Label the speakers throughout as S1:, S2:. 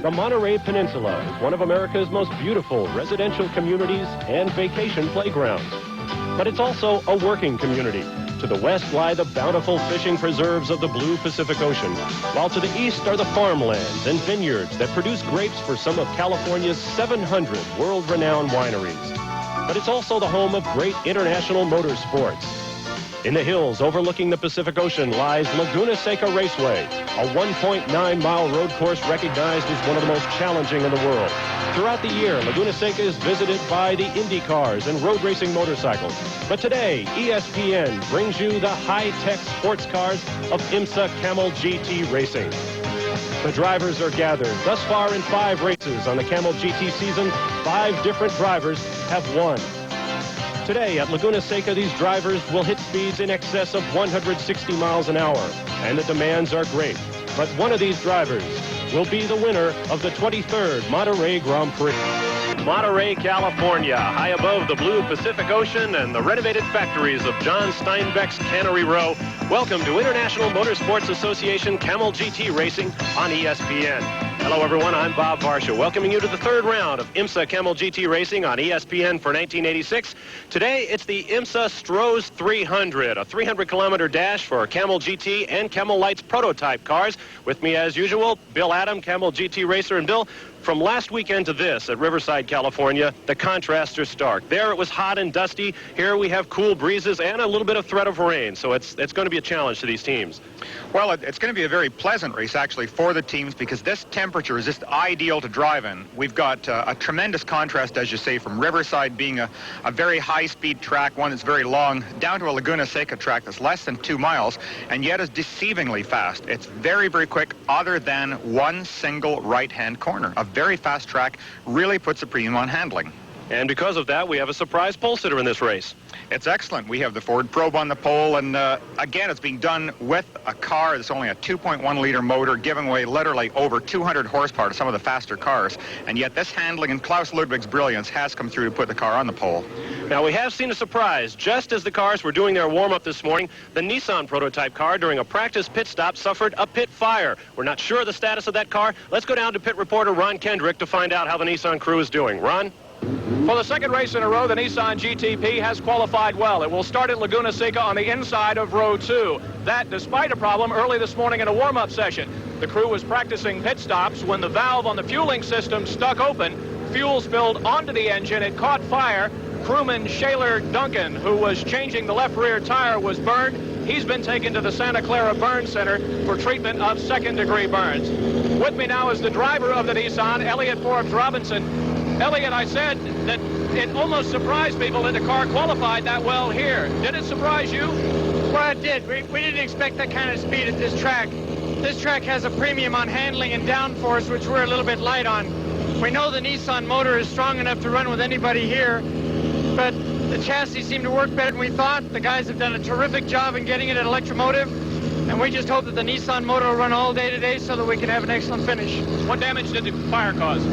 S1: The Monterey Peninsula is one of America's most beautiful residential communities and vacation playgrounds. But it's also a working community. To the west lie the bountiful fishing preserves of the blue Pacific Ocean, while to the east are the farmlands and vineyards that produce grapes for some of California's 700 world-renowned wineries. But it's also the home of great international motorsports. In the hills overlooking the Pacific Ocean lies Laguna Seca Raceway, a 1.9-mile road course recognized as one of the most challenging in the world. Throughout the year, Laguna Seca is visited by the Indy cars and road racing motorcycles. But today, ESPN brings you the high-tech sports cars of IMSA Camel GT Racing. The drivers are gathered. Thus far in 5 races on the Camel GT season, 5 different drivers have won. Today at Laguna Seca, these drivers will hit speeds in excess of 160 miles an hour, and the demands are great. But one of these drivers will be the winner of the 23rd Monterey Grand Prix. Monterey, California, high above the blue Pacific Ocean and the renovated factories of John Steinbeck's Cannery Row. Welcome to International Motorsports Association Camel GT Racing on ESPN. Hello, everyone. I'm Bob Varsha, welcoming you to the 3rd round of IMSA Camel GT Racing on ESPN for 1986. Today, it's the IMSA Stroh's 300, a 300-kilometer dash for Camel GT and Camel Lights prototype cars. With me, as usual, Bill Adam, Camel GT racer. And Bill, from last weekend to this at Riverside, California, the contrasts are stark. There it was hot and dusty. Here we have cool breezes and a little bit of threat of rain. So it's going to be a challenge to these teams.
S2: Well, it's going to be a very pleasant race, actually, for the teams because this temperature is just ideal to drive in. We've got a tremendous contrast, as you say, from Riverside being a very high-speed track, one that's very long, down to a Laguna Seca track that's less than 2 miles, and yet is deceivingly fast. It's very, very quick, other than one single right-hand corner. A very fast track really puts a premium on handling.
S1: And because of that, we have a surprise pole sitter in this race.
S2: It's excellent. We have the Ford Probe on the pole, and again, it's being done with a car that's only a 2.1-liter motor, giving away literally over 200 horsepower to some of the faster cars. And yet this handling and Klaus Ludwig's brilliance has come through to put the car on the pole.
S1: Now, we have seen a surprise. Just as the cars were doing their warm-up this morning, the Nissan prototype car, during a practice pit stop, suffered a pit fire. We're not sure of the status of that car. Let's go down to pit reporter Ron Kendrick to find out how the Nissan crew is doing. Ron?
S3: For the 2nd race in a row, the Nissan GTP has qualified well. It will start at Laguna Seca on the inside of row 2. That despite a problem early this morning in a warm-up session. The crew was practicing pit stops when the valve on the fueling system stuck open. Fuel spilled onto the engine. It caught fire. Crewman Shaler Duncan, who was changing the left rear tire, was burned. He's been taken to the Santa Clara Burn Center for treatment of 2nd-degree burns. With me now is the driver of the Nissan, Elliott Forbes Robinson. Elliott, I said that it almost surprised people that the car qualified that well here. Did it surprise you?
S4: Well, it did. We didn't expect that kind of speed at this track. This track has a premium on handling and downforce, which we're a little bit light on. We know the Nissan motor is strong enough to run with anybody here, but the chassis seemed to work better than we thought. The guys have done a terrific job in getting it at Electromotive, and we just hope that the Nissan motor will run all day today so that we can have an excellent finish.
S3: What damage did the fire cause?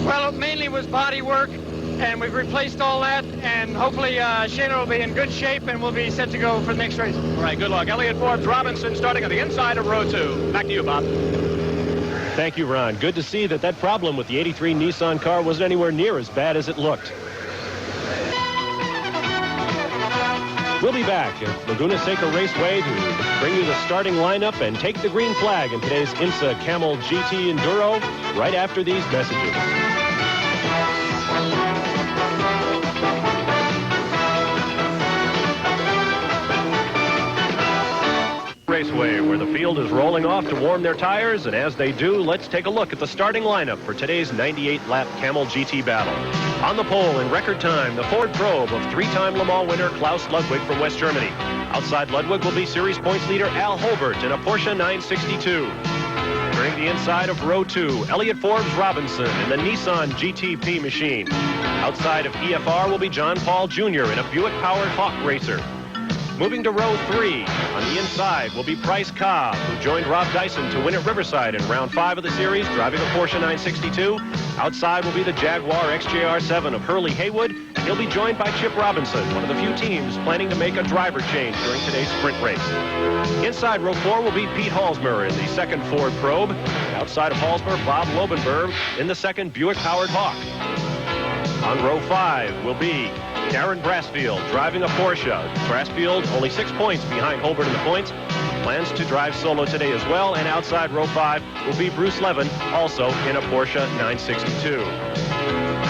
S4: Well, it mainly was body work, and we've replaced all that, and hopefully Shayna will be in good shape, and we'll be set to go for the next race.
S3: All right, good luck. Elliott Forbes Robinson starting on the inside of row 2. Back to you, Bob.
S1: Thank you, Ron. Good to see that problem with the 83 Nissan car wasn't anywhere near as bad as it looked. We'll be back at Laguna Seca Raceway to bring you the starting lineup and take the green flag in today's IMSA Camel GT Enduro right after these messages. Raceway, where the field is rolling off to warm their tires, and as they do, let's take a look at the starting lineup for today's 98-lap Camel GT battle. On the pole in record time, the Ford Probe of 3-time Le Mans winner Klaus Ludwig from West Germany. Outside Ludwig will be series points leader Al Holbert in a Porsche 962. During the inside of row 2, Elliott Forbes Robinson in the Nissan GTP machine. Outside of EFR will be John Paul Jr. in a Buick-powered Hawk Racer. Moving to row 3, on the inside will be Bryce Cobb, who joined Rob Dyson to win at Riverside in round 5 of the series, driving a Porsche 962. Outside will be the Jaguar XJR7 of Hurley Haywood. He'll be joined by Chip Robinson, one of the few teams planning to make a driver change during today's sprint race. Inside row 4 will be Pete Halsmer in the second Ford Probe. Outside of Halsmer, Bob Lobenberg in the second Buick-powered Hawk. On row 5 will be Darren Brassfield driving a Porsche. Brassfield only 6 points behind Holbert in the points. Plans to drive solo today as well. And outside row 5 will be Bruce Levin, also in a Porsche 962.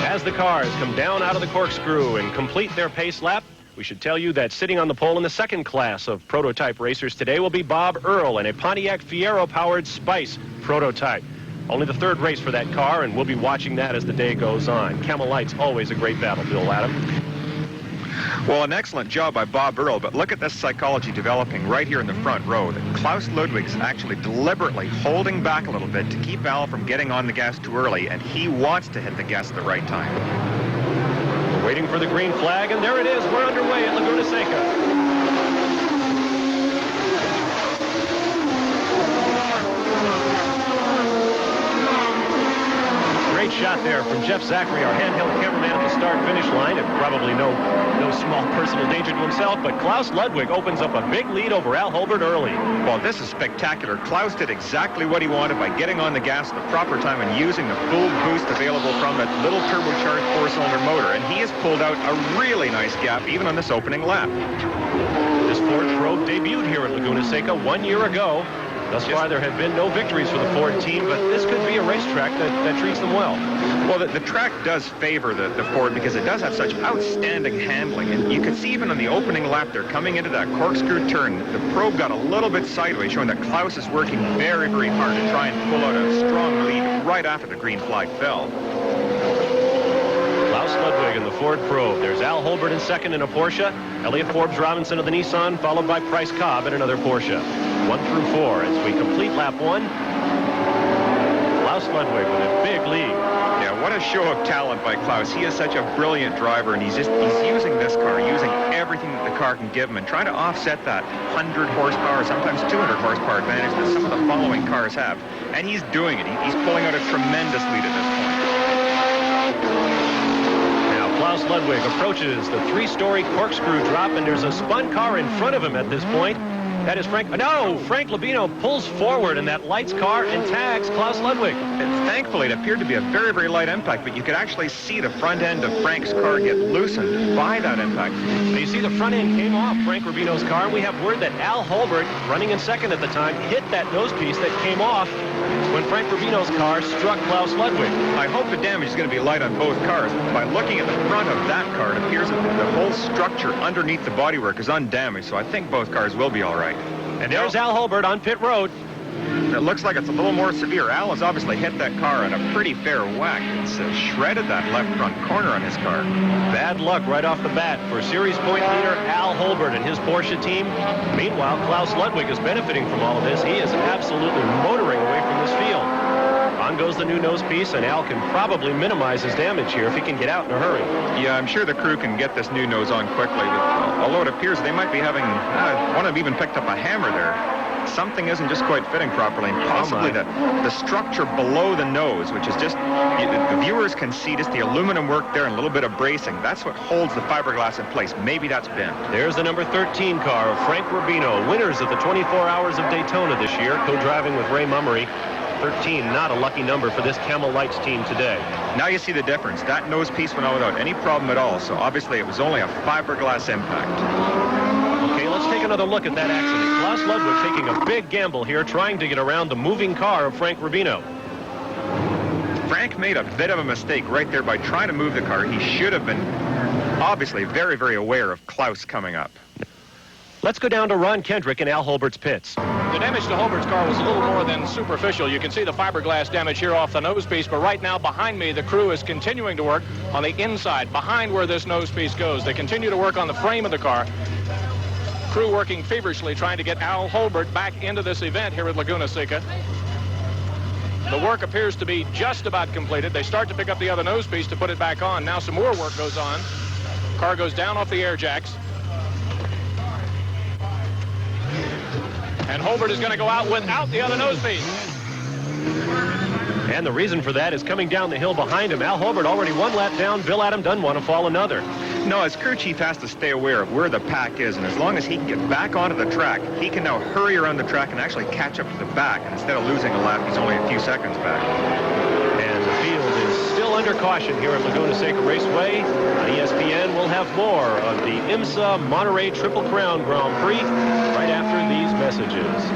S1: As the cars come down out of the corkscrew and complete their pace lap, we should tell you that sitting on the pole in the second class of prototype racers today will be Bob Earl in a Pontiac Fiero-powered Spice prototype. Only the third race for that car, and we'll be watching that as the day goes on. Camel Lights, always a great battle, Bill Adam.
S2: Well, an excellent job by Bob Earl, but look at this psychology developing right here in the front row. That Klaus Ludwig's actually deliberately holding back a little bit to keep Al from getting on the gas too early, and he wants to hit the gas at the right time.
S1: We're waiting for the green flag, and there it is. We're underway at Laguna Seca. Great shot there from Jeff Zachary, our handheld cameraman at the start-finish line, and probably no small personal danger to himself, but Klaus Ludwig opens up a big lead over Al Holbert early.
S2: Well, this is spectacular. Klaus did exactly what he wanted by getting on the gas at the proper time and using the full boost available from that little turbocharged 4-cylinder motor, and he has pulled out a really nice gap even on this opening lap.
S1: This Ford Probe debuted here at Laguna Seca 1 year ago. Thus far, there have been no victories for the Ford team, but this could be a racetrack that treats them well.
S2: Well, the track does favor the Ford because it does have such outstanding handling. And you can see even on the opening lap there, coming into that corkscrew turn, the Probe got a little bit sideways, showing that Klaus is working very, very hard to try and pull out a strong lead right after the green flag fell.
S1: Klaus Ludwig in the Ford Probe. There's Al Holbert in second in a Porsche. Elliott Forbes Robinson of the Nissan, followed by Price Cobb in another Porsche. 1 through 4 as we complete lap 1. Klaus Ludwig with a big lead.
S2: Yeah, what a show of talent by Klaus. He is such a brilliant driver, and he's using this car, using everything that the car can give him, and trying to offset that 100 horsepower, sometimes 200 horsepower advantage that some of the following cars have. And he's doing it. He's pulling out a tremendous lead at this point.
S1: Now Klaus Ludwig approaches the 3-story corkscrew drop, and there's a spun car in front of him at this point. That is Frank Labino pulls forward in that Lights car and tags Klaus Ludwig.
S2: And thankfully, it appeared to be a very, very light impact, but you could actually see the front end of Frank's car get loosened by that impact.
S1: Now you see the front end came off Frank Rubino's car, and we have word that Al Holbert, running in second at the time, hit that nose piece that came off when Frank Rubino's car struck Klaus Ludwig.
S2: I hope the damage is going to be light on both cars. By looking at the front of that car, it appears that the whole structure underneath the bodywork is undamaged, so I think both cars will be all right.
S1: And there's Al Holbert on pit road.
S2: It looks like it's a little more severe. Al has obviously hit that car in a pretty fair whack. It's shredded that left front corner on his car.
S1: Bad luck right off the bat for series point leader Al Holbert and his Porsche team. Meanwhile, Klaus Ludwig is benefiting from all of this. He is absolutely motoring away from this field. On goes the new nose piece, and Al can probably minimize his damage here if he can get out in a hurry.
S2: Yeah, I'm sure the crew can get this new nose on quickly, but although it appears they might be having, one of them even picked up a hammer there. Something isn't just quite fitting properly, and possibly the structure below the nose, which is just, the viewers can see just the aluminum work there and a little bit of bracing. That's what holds the fiberglass in place. Maybe that's bent.
S1: There's the number 13 car of Frank Rubino, winners of the 24 Hours of Daytona this year, co-driving with Ray Mummery. 13, not a lucky number for this Camel Lights team today.
S2: Now you see the difference. That nose piece went out without any problem at all, so obviously it was only a fiberglass impact.
S1: Okay, let's take another look at that accident. Klaus Ludwig taking a big gamble here, trying to get around the moving car of Frank Rubino.
S2: Frank made a bit of a mistake right there by trying to move the car. He should have been obviously very, very aware of Klaus coming up.
S1: Let's go down to Ron Kendrick in Al Holbert's pits.
S3: The damage to Holbert's car was a little more than superficial. You can see the fiberglass damage here off the nose piece, but right now behind me, the crew is continuing to work on the inside, behind where this nose piece goes. They continue to work on the frame of the car. Crew working feverishly, trying to get Al Holbert back into this event here at Laguna Seca. The work appears to be just about completed. They start to pick up the other nose piece to put it back on. Now some more work goes on. Car goes down off the air jacks. And Holbert is going to go out without the other nose piece.
S1: And the reason for that is coming down the hill behind him. Al Holbert already one lap down. Bill Adam doesn't want to fall another.
S2: No, his crew chief has to stay aware of where the pack is, and as long as he can get back onto the track, he can now hurry around the track and actually catch up to the back. And instead of losing a lap, he's only a few seconds back.
S1: And the field is still under caution here at Laguna Seca Raceway. On ESPN, we'll have more of the IMSA Monterey Triple Crown Grand Prix right after these messages.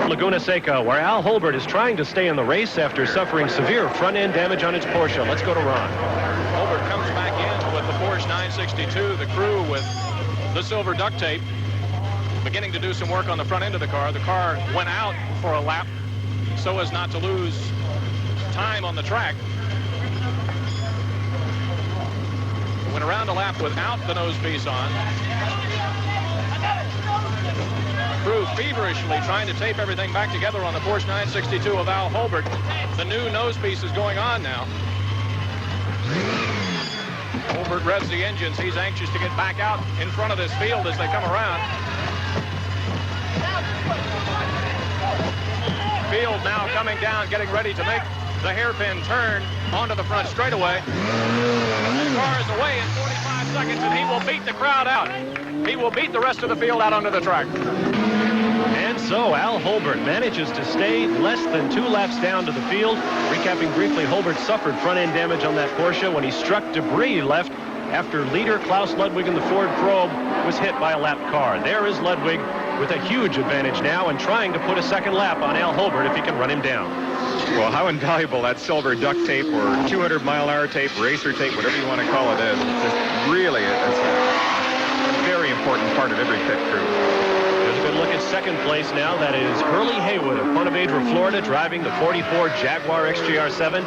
S1: Laguna Seca, where Al Holbert is trying to stay in the race after suffering severe front-end damage on its Porsche. Let's go to Ron.
S3: Holbert comes back in with the Porsche 962, the crew with the silver duct tape, beginning to do some work on the front end of the car. The car went out for a lap so as not to lose time on the track. Went around a lap without the nose piece on. Crew feverishly trying to tape everything back together on the Porsche 962 of Al Holbert. The new nose piece is going on now. Holbert revs the engines. He's anxious to get back out in front of this field as they come around. Field now coming down, getting ready to make the hairpin turn onto the front straightaway. The car is away in 45 seconds, and he will beat the crowd out. He will beat the rest of the field out onto the track.
S1: And so Al Holbert manages to stay less than 2 laps down to the field. Recapping briefly, Holbert suffered front-end damage on that Porsche when he struck debris left after leader Klaus Ludwig in the Ford Probe was hit by a lapped car. There is Ludwig with a huge advantage now and trying to put a second lap on Al Holbert if he can run him down.
S2: Well, how invaluable that silver duct tape or 200-mile-an-hour tape, racer tape, whatever you want to call it is. It's just really it's a very important part of every pit crew.
S1: Here's a good look at second place now. That is Hurley Haywood of Ponte Vedra, Florida, driving the 44 Jaguar XJR7.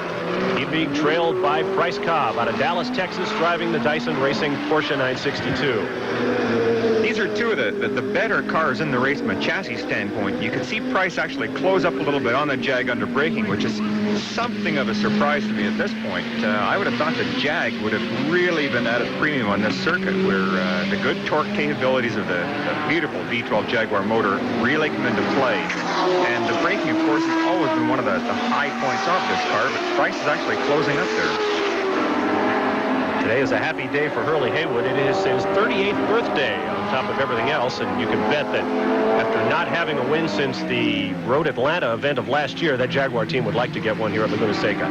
S1: He's being trailed by Price Cobb out of Dallas, Texas, driving the Dyson Racing Porsche 962.
S2: These are two of the better cars in the race from a chassis standpoint. You can see Price actually close up a little bit on the Jag under braking, which is something of a surprise to me at this point. I would have thought the Jag would have really been at its premium on this circuit, where the good torque capabilities of the beautiful V12 Jaguar motor really come into play. And the braking, of course, has always been one of the high points of this car, but Price is actually closing up there.
S1: Today is a happy day for Hurley Haywood. It is his 38th birthday on top of everything else, and you can bet that after not having a win since the Road Atlanta event of last year, that Jaguar team would like to get one here at Laguna Seca.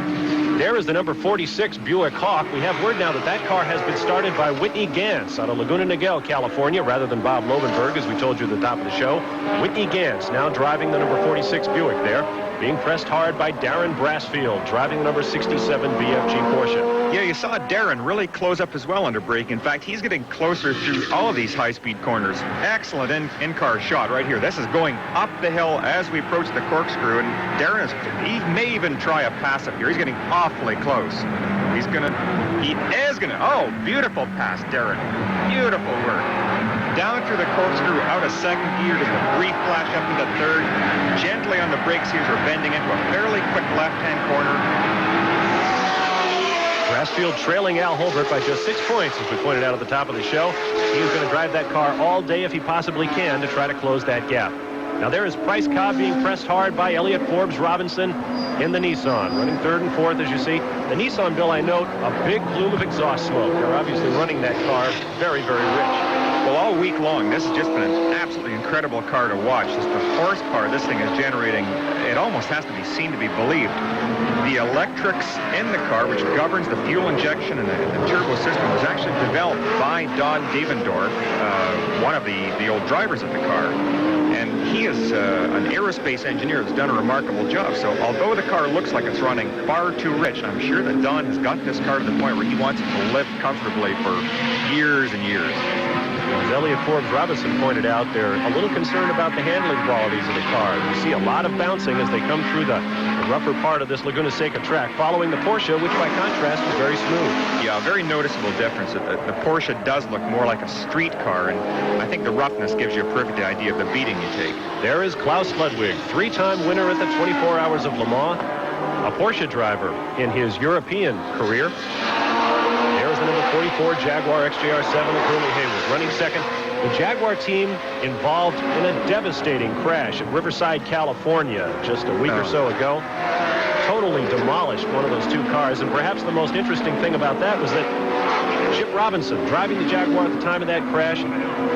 S1: There is the number 46 Buick Hawk. We have word now that that car has been started by Whitney Gantz out of Laguna Niguel, California, rather than Bob Lovenberg, as we told you at the top of the show. Whitney Gantz now driving the number 46 Buick there, being pressed hard by Darren Brassfield, driving the number 67 BFG Porsche.
S2: Yeah, you saw Darren really close up as well under brake. In fact, he's getting closer through all of these high-speed corners. Excellent in-car shot right here. This is going up the hill as we approach the corkscrew, and Darren he may even try a pass up here. He's getting awfully close. He is gonna, oh, beautiful pass, Darren. Beautiful work. Down through the corkscrew, out of second gear, just a brief flash up into third. Gently on the brakes here as we're bending into a fairly quick left-hand corner.
S1: Brassfield trailing Al Holbert by just 6 points, as we pointed out at the top of the show. He is going to drive that car all day if he possibly can to try to close that gap. Now there is Price Cobb being pressed hard by Elliott Forbes Robinson in the Nissan, running third and fourth, as you see. The Nissan, Bill, I note, a big plume of exhaust smoke. They're obviously running that car very, very rich.
S2: Well, all week long, this has just been an absolutely incredible car to watch. Just the horsepower this thing is generating, it almost has to be seen to be believed. The electrics in the car, which governs the fuel injection and the turbo system, was actually developed by Don Devendorf, one of the old drivers of the car. And he is an aerospace engineer that's done a remarkable job. So although the car looks like it's running far too rich, I'm sure that Don has got this car to the point where he wants it to live comfortably for years and years.
S1: As Elliott Forbes Robinson pointed out, they're a little concerned about the handling qualities of the car. You see a lot of bouncing as they come through the rougher part of this Laguna Seca track, following the Porsche, which by contrast is very smooth.
S2: Yeah, a very noticeable difference. The Porsche does look more like a street car, and I think the roughness gives you a perfect idea of the beating you take.
S1: There is Klaus Ludwig, 3-time winner at the 24 Hours of Le Mans, a Porsche driver in his European career. There's the number 44 Jaguar XJR7 of Hurley Haywood running second. The Jaguar team involved in a devastating crash at Riverside, California just a week or so ago. totally demolished one of those two cars. And perhaps the most interesting thing about that was that Chip Robinson, driving the Jaguar at the time of that crash,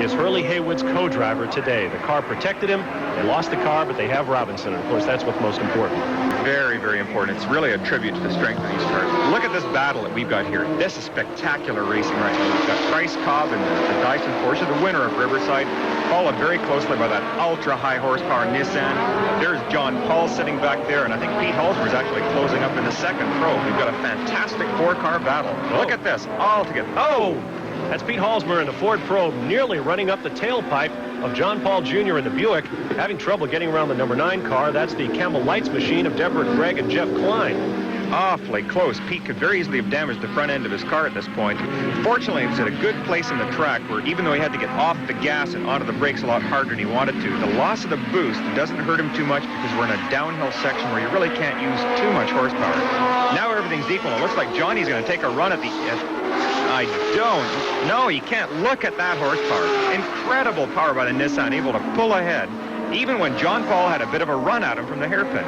S1: is Hurley Haywood's co-driver today. The car protected him. They lost the car, but they have Robinson. And of course, that's what's most important.
S2: Very, very important. It's really a tribute to the strength of these cars. Look at this battle that we've got here. This is spectacular racing right now. We've got Price Cobb and the Dyson Porsche, the winner of Riverside, followed very closely by that ultra-high horsepower Nissan. There's John Paul sitting back there, and I think Pete Holbert is actually closing up in the second row. We've got a fantastic four-car battle. Look at this, all together.
S1: Oh! That's Pete Halsmer in the Ford Probe, nearly running up the tailpipe of John Paul Jr. in the Buick, having trouble getting around the number 9 car. That's the Camel Lights machine of Deborah Gregg and Jeff Klein.
S2: Awfully close. Pete could very easily have damaged the front end of his car at this point. Fortunately, he was at a good place in the track where even though he had to get off the gas and onto the brakes a lot harder than he wanted to, the loss of the boost doesn't hurt him too much because we're in a downhill section where you really can't use too much horsepower. Now everything's equal. It looks like Johnny's going to take a run at the... I don't. No, you can't look at that horsepower. Incredible power by the Nissan, able to pull ahead, even when John Paul had a bit of a run at him from the hairpin.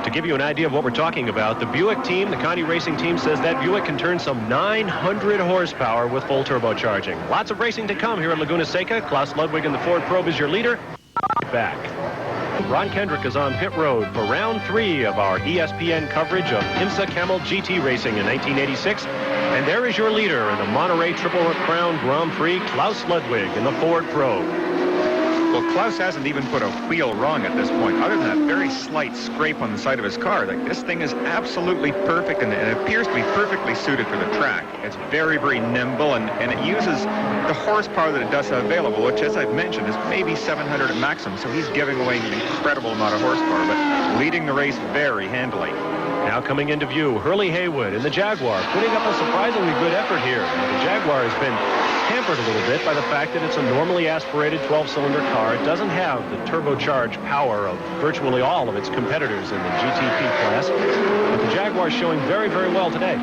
S1: To give you an idea of what we're talking about, the Buick team, the Conti Racing team, says that Buick can turn some 900 horsepower with full turbocharging. Lots of racing to come here at Laguna Seca. Klaus Ludwig in the Ford Probe is your leader. Back. Ron Kendrick is on pit road for round 3 of our ESPN coverage of IMSA Camel GT Racing in 1986. And there is your leader in the Monterey Triple Crown Grand Prix, Klaus Ludwig in the Ford Probe.
S2: Well, Klaus hasn't even put a wheel wrong at this point, other than that very slight scrape on the side of his car. Like, this thing is absolutely perfect, and it appears to be perfectly suited for the track. It's very, very nimble, and it uses the horsepower that it does have available, which, as I've mentioned, is maybe 700 at maximum. So he's giving away an incredible amount of horsepower, but leading the race very handily.
S1: Now coming into view, Hurley Haywood in the Jaguar, putting up a surprisingly good effort here. The Jaguar has been hampered a little bit by the fact that it's a normally aspirated 12-cylinder car. It doesn't have the turbocharged power of virtually all of its competitors in the GTP class. But the Jaguar is showing very, very well today.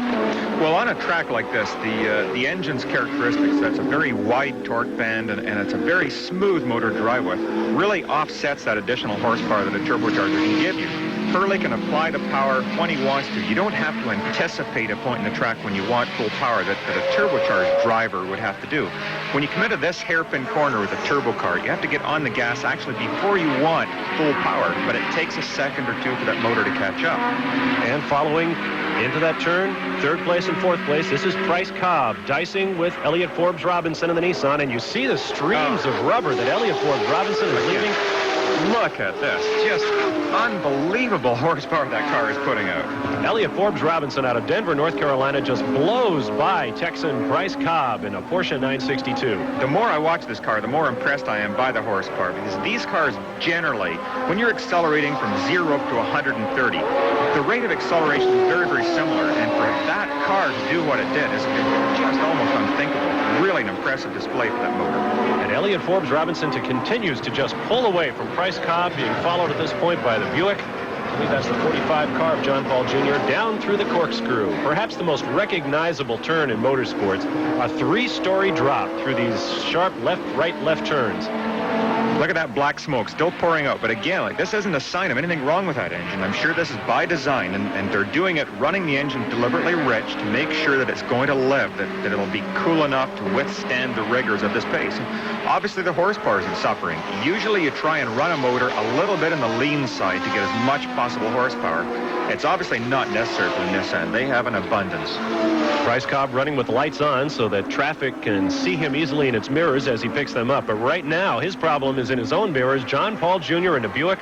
S2: Well, on a track like this, the engine's characteristics, that's a very wide torque band and it's a very smooth motor to drive with, really offsets that additional horsepower that a turbocharger can give you. Hurley can apply the power when he wants to. You don't have to anticipate a point in the track when you want full power that a turbocharged driver would have to do. When you come into this hairpin corner with a turbo car, you have to get on the gas actually before you want full power, but it takes a second or two for that motor to catch up.
S1: And following into that turn, 3rd place and 4th place, this is Price Cobb dicing with Elliott Forbes Robinson in the Nissan, and you see the streams of rubber that Elliott Forbes Robinson is leaving.
S2: Look at this. Just unbelievable horsepower that car is putting out.
S1: Elliott Forbes Robinson out of Denver, North Carolina, just blows by Texan Price Cobb in a Porsche 962.
S2: The more I watch this car, the more impressed I am by the horsepower, because these cars generally, when you're accelerating from 0 up to 130, the rate of acceleration is very, very similar, and for that car to do what it did is just almost unthinkable. Really an impressive display for that motor.
S1: And Elliott Forbes Robinson continues to just pull away from Price Cobb, being followed at this point by the Buick. I believe that's the 45 car of John Paul Jr. down through the corkscrew. Perhaps the most recognizable turn in motorsports, a 3-story drop through these sharp left, right, left turns.
S2: Look at that black smoke still pouring out. But again, like, this isn't a sign of anything wrong with that engine. I'm sure this is by design, and they're doing it, running the engine deliberately rich to make sure that it's going to live, that it'll be cool enough to withstand the rigors of this pace. And obviously, the horsepower isn't suffering. Usually, you try and run a motor a little bit on the lean side to get as much possible horsepower. It's obviously not necessary for Nissan. They have an abundance.
S1: Price Cobb running with lights on so that traffic can see him easily in its mirrors as he picks them up. But right now, his problem is in his own mirrors. John Paul Jr. and a Buick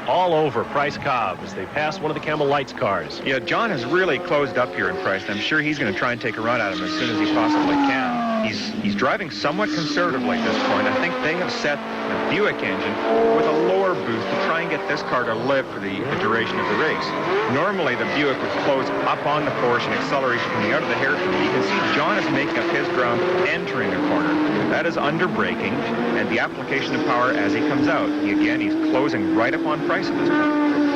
S1: all over Price Cobb as they pass one of the Camel Lights cars.
S2: Yeah, John has really closed up here in Price, and I'm sure he's going to try and take a run at him as soon as he possibly can. He's driving somewhat conservatively at this point. I think they have set the Buick engine with a lower boost to try and get this car to live for the duration of the race. Normally, the Buick would close up on the Porsche and acceleration coming out of the hairpin. You can see John is making up his ground entering the corner. That is under braking, and the application of power as he comes out. Again, he's closing right up on Price at this point.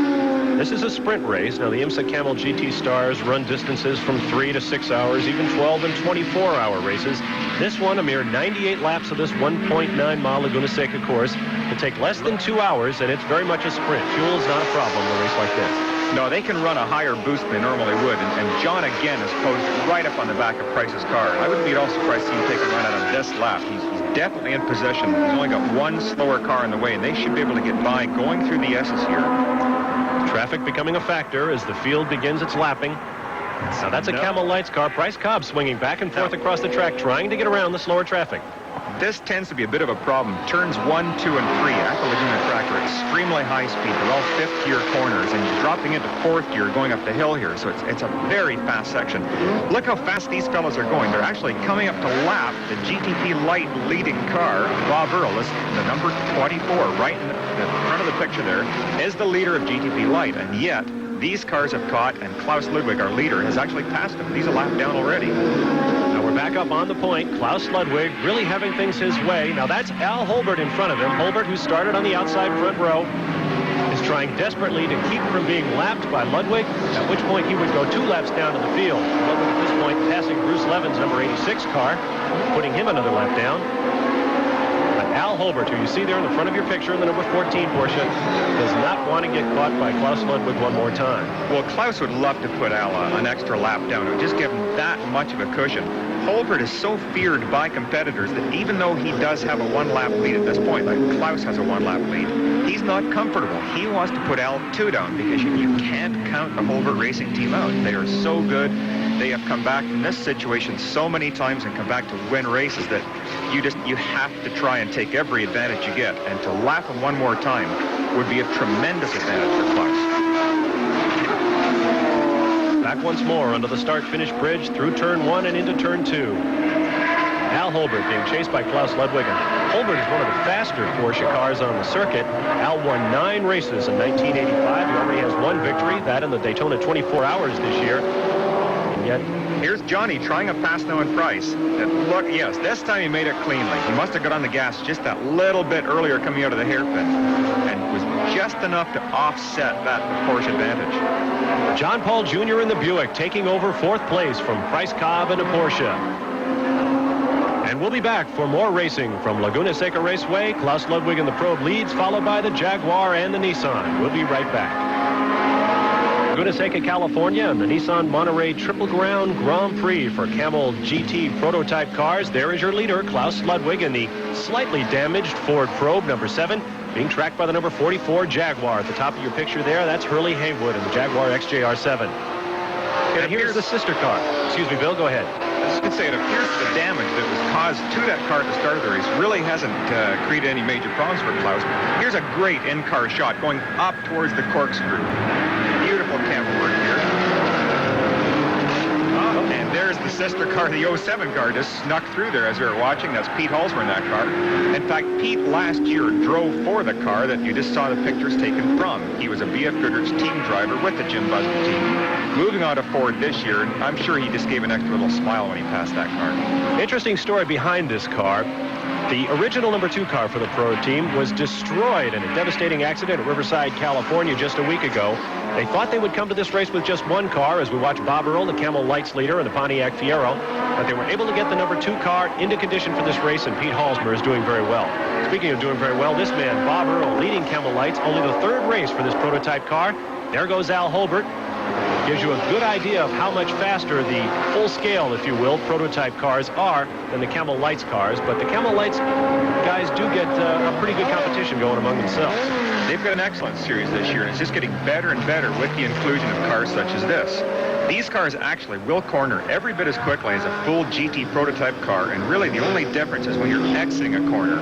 S1: This is a sprint race. Now, the IMSA Camel GT stars run distances from 3 to 6 hours, even 12 and 24-hour races. This one, a mere 98 laps of this 1.9-mile Laguna Seca course, will take less than 2 hours, and it's very much a sprint. Fuel is not a problem in a race like this.
S2: No, they can run a higher boost than they normally would, and John again is posed right up on the back of Price's car. I wouldn't be at all surprised to see him take a run out of this lap. He's definitely in possession. He's only got one slower car in the way, and they should be able to get by going through the S's here.
S1: Traffic becoming a factor as the field begins its lapping. Now that's a Camel Lights car. Bryce Cobb swinging back and forth across the track, trying to get around the slower traffic.
S2: This tends to be a bit of a problem. Turns 1, 2, and 3 at the Laguna track are extremely high speed. They're all fifth-gear corners, and you're dropping into fourth gear going up the hill here, so it's a very fast section. Look how fast these fellas are going. They're actually coming up to lap the GTP Light leading car. Bob Earl is the number 24, right in the front of the picture there, is the leader of GTP Light, and yet these cars have caught, and Klaus Ludwig, our leader, has actually passed him. He's a lap down already.
S1: Now we're back up on the point. Klaus Ludwig really having things his way. Now that's Al Holbert in front of him. Holbert, who started on the outside front row, is trying desperately to keep from being lapped by Ludwig, at which point he would go 2 laps down to the field. Ludwig at this point passing Bruce Levin's number 86 car, putting him another lap down. Al Holbert, who you see there in the front of your picture in the number 14 Porsche, does not want to get caught by Klaus Ludwig one more time.
S2: Well, Klaus would love to put Al an extra lap down. It would just give him that much of a cushion. Holbert is so feared by competitors that even though he does have a 1-lap lead at this point, like Klaus has a 1-lap lead, he's not comfortable. He wants to put Al 2 down because you can't count the Holbert Racing team out. They are so good. They have come back from this situation so many times and come back to win races that you have to try and take every advantage you get. And to lap him one more time would be a tremendous advantage for Klaus.
S1: Back once more under the start-finish bridge through turn 1 and into turn 2. Al Holbert being chased by Klaus Ludwig. And Holbert is one of the faster Porsche cars on the circuit. Al won 9 races in 1985. He already has 1 victory, that in the Daytona 24 Hours this year. Yet,
S2: here's Johnny trying a pass now in Price. And look, yes, this time he made it cleanly. He must have got on the gas just that little bit earlier coming out of the hairpin, and was just enough to offset that Porsche advantage.
S1: John Paul Jr. in the Buick taking over 4th place from Bryce Cobb in a Porsche. And we'll be back for more racing from Laguna Seca Raceway. Klaus Ludwig in the probe leads, followed by the Jaguar and the Nissan. We'll be right back. Laguna Seca, California, and the Nissan Monterey Triple Crown Grand Prix for Camel GT prototype cars. There is your leader, Klaus Ludwig, in the slightly damaged Ford Probe number 7, being tracked by the number 44 Jaguar. At the top of your picture there, that's Hurley Haywood in the Jaguar XJR7. And here's the sister car. Excuse me, Bill, go ahead.
S2: I was going to say, it appears the damage that was caused to that car at the start of the race really hasn't created any major problems for Klaus. Here's a great in-car shot going up towards the corkscrew. Beautiful camera work here. And there's the sister car, the 07 car, just snuck through there as we were watching. That's Pete Halsmer in that car. In fact, Pete last year drove for the car that you just saw the pictures taken from. He was a B.F. Goodrich team driver with the Jim Busby team. Moving on to Ford this year, and I'm sure he just gave an extra little smile when he passed that car.
S1: Interesting story behind this car. The original number 2 car for the Pro team was destroyed in a devastating accident at Riverside, California just a week ago. They thought they would come to this race with just 1 car as we watch Bob Earl, the Camel Lights leader, and the Pontiac Fiero. But they were able to get the number 2 car into condition for this race, and Pete Halsmer is doing very well. Speaking of doing very well, this man, Bob Earl, leading Camel Lights, only the 3rd race for this prototype car. There goes Al Holbert. Gives you a good idea of how much faster the full-scale, if you will, prototype cars are than the Camel Lights cars. But the Camel Lights guys do get a pretty good competition going among themselves.
S2: They've got an excellent series this year, and it's just getting better and better with the inclusion of cars such as this. These cars actually will corner every bit as quickly as a full GT prototype car, and really the only difference is when you're exiting a corner.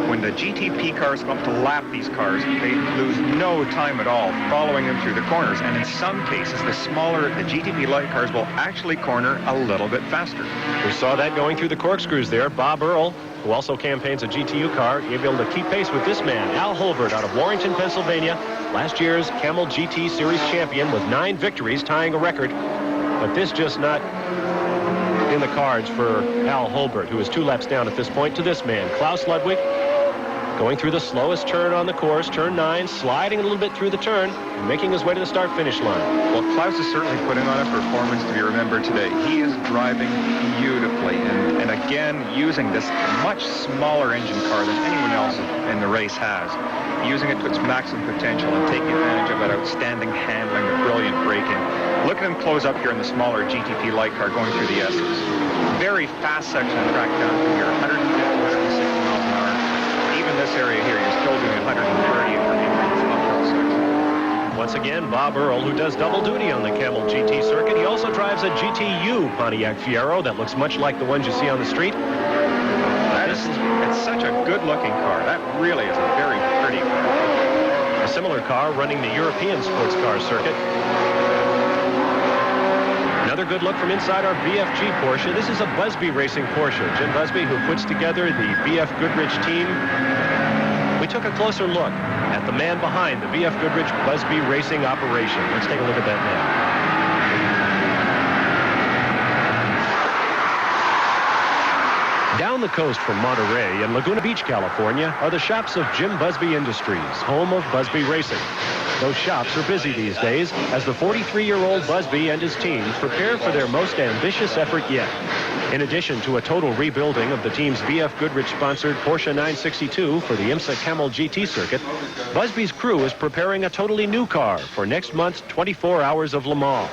S2: When the GTP cars come up to lap these cars, they lose no time at all following them through the corners, and in some cases the GTP light cars will actually corner a little bit faster.
S1: We saw that going through the corkscrews there. Bob Earl, who also campaigns a GTU car, able to keep pace with this man, Al Holbert, out of Warrington, Pennsylvania. Last year's Camel GT Series champion with 9 victories, tying a record. But this just not in the cards for Al Holbert, who is 2 laps down at this point to this man, Klaus Ludwig. Going through the slowest turn on the course, turn 9, sliding a little bit through the turn, and making his way to the start-finish line.
S2: Well, Klaus is certainly putting on a performance to be remembered today. He is driving beautifully, and again, using this much smaller engine car than anyone else in the race has. Using it to its maximum potential and taking advantage of that outstanding handling, the brilliant braking. Look at him close up here in the smaller GTP light car going through the S's. Very fast section of track down through here, 150, 160 miles an hour. Even this area here, you're still doing 130 if you're entering this uphill section.
S1: Once again, Bob Earl, who does double duty on the Camel GT circuit. He also drives a GTU Pontiac Fiero that looks much like the ones you see on the street.
S2: It's such a good-looking car. That really is a very pretty car.
S1: A similar car running the European sports car circuit. Another good look from inside our BFG Porsche. This is a Busby Racing Porsche. Jim Busby, who puts together the BF Goodrich team. We took a closer look at the man behind the BF Goodrich Busby Racing operation. Let's take a look at that now. Down the coast from Monterey and Laguna Beach, California, are the shops of Jim Busby Industries, home of Busby Racing. Those shops are busy these days as the 43-year-old Busby and his team prepare for their most ambitious effort yet. In addition to a total rebuilding of the team's BF Goodrich-sponsored Porsche 962 for the IMSA Camel GT circuit, Busby's crew is preparing a totally new car for next month's 24 Hours of Le Mans.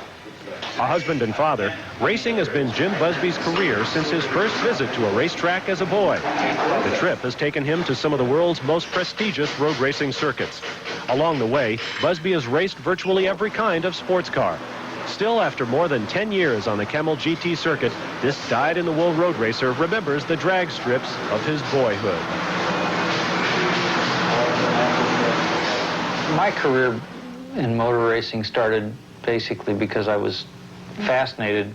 S1: A husband and father, racing has been Jim Busby's career since his first visit to a racetrack as a boy. The trip has taken him to some of the world's most prestigious road racing circuits. Along the way, Busby has raced virtually every kind of sports car. Still, after more than 10 years on the Camel GT circuit, this dyed-in-the-wool road racer remembers the drag strips of his boyhood.
S5: My career in motor racing started basically because I was fascinated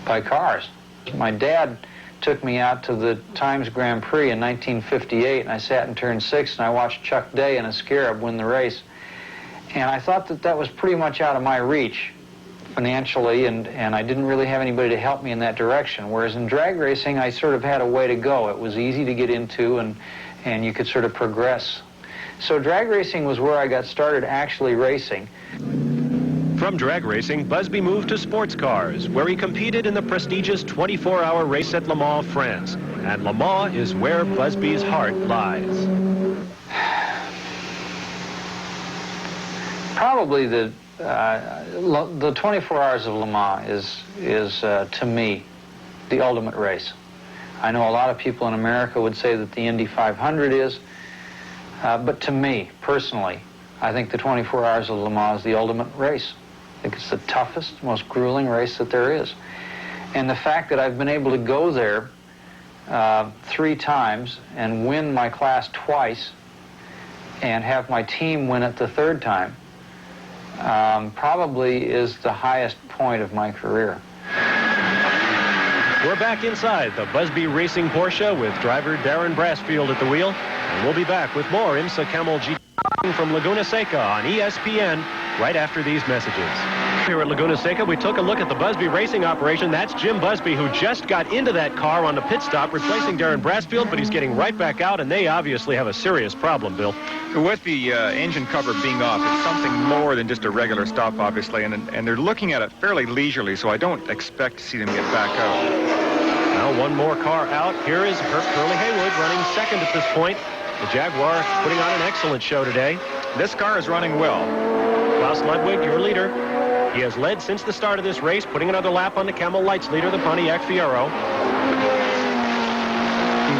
S5: by cars. My dad took me out to the Times Grand Prix in 1958, and I sat in turn 6 and I watched Chuck Day and a Scarab win the race. And I thought that that was pretty much out of my reach financially, and I didn't really have anybody to help me in that direction. Whereas in drag racing, I sort of had a way to go. It was easy to get into, and you could sort of progress. So drag racing was where I got started actually racing.
S1: From drag racing, Busby moved to sports cars, where he competed in the prestigious 24-hour race at Le Mans, France. And Le Mans is where Busby's heart lies.
S5: Probably the 24 Hours of Le Mans is to me, the ultimate race. I know a lot of people in America would say that the Indy 500 is, but to me, personally, I think the 24 Hours of Le Mans is the ultimate race. I think it's the toughest, most grueling race that there is. And the fact that I've been able to go there 3 times and win my class twice and have my team win it the 3rd time probably is the highest point of my career.
S1: We're back inside the Busby Racing Porsche with driver Darren Brassfield at the wheel. And we'll be back with more IMSA Camel GT from Laguna Seca on ESPN right after these messages. Here at Laguna Seca, we took a look at the Busby Racing operation. That's Jim Busby, who just got into that car on the pit stop, replacing Darren Brassfield, but he's getting right back out, and they obviously have a serious problem, Bill.
S2: With the engine cover being off, it's something more than just a regular stop, obviously, and they're looking at it fairly leisurely, so I don't expect to see them get back out.
S1: Now one more car out. Here is Curly Haywood running second at this point. The Jaguar putting on an excellent show today.
S2: This car is running well.
S1: Klaus Ludwig, your leader. He has led since the start of this race, putting another lap on the Camel Lights leader, the Pontiac Fiero.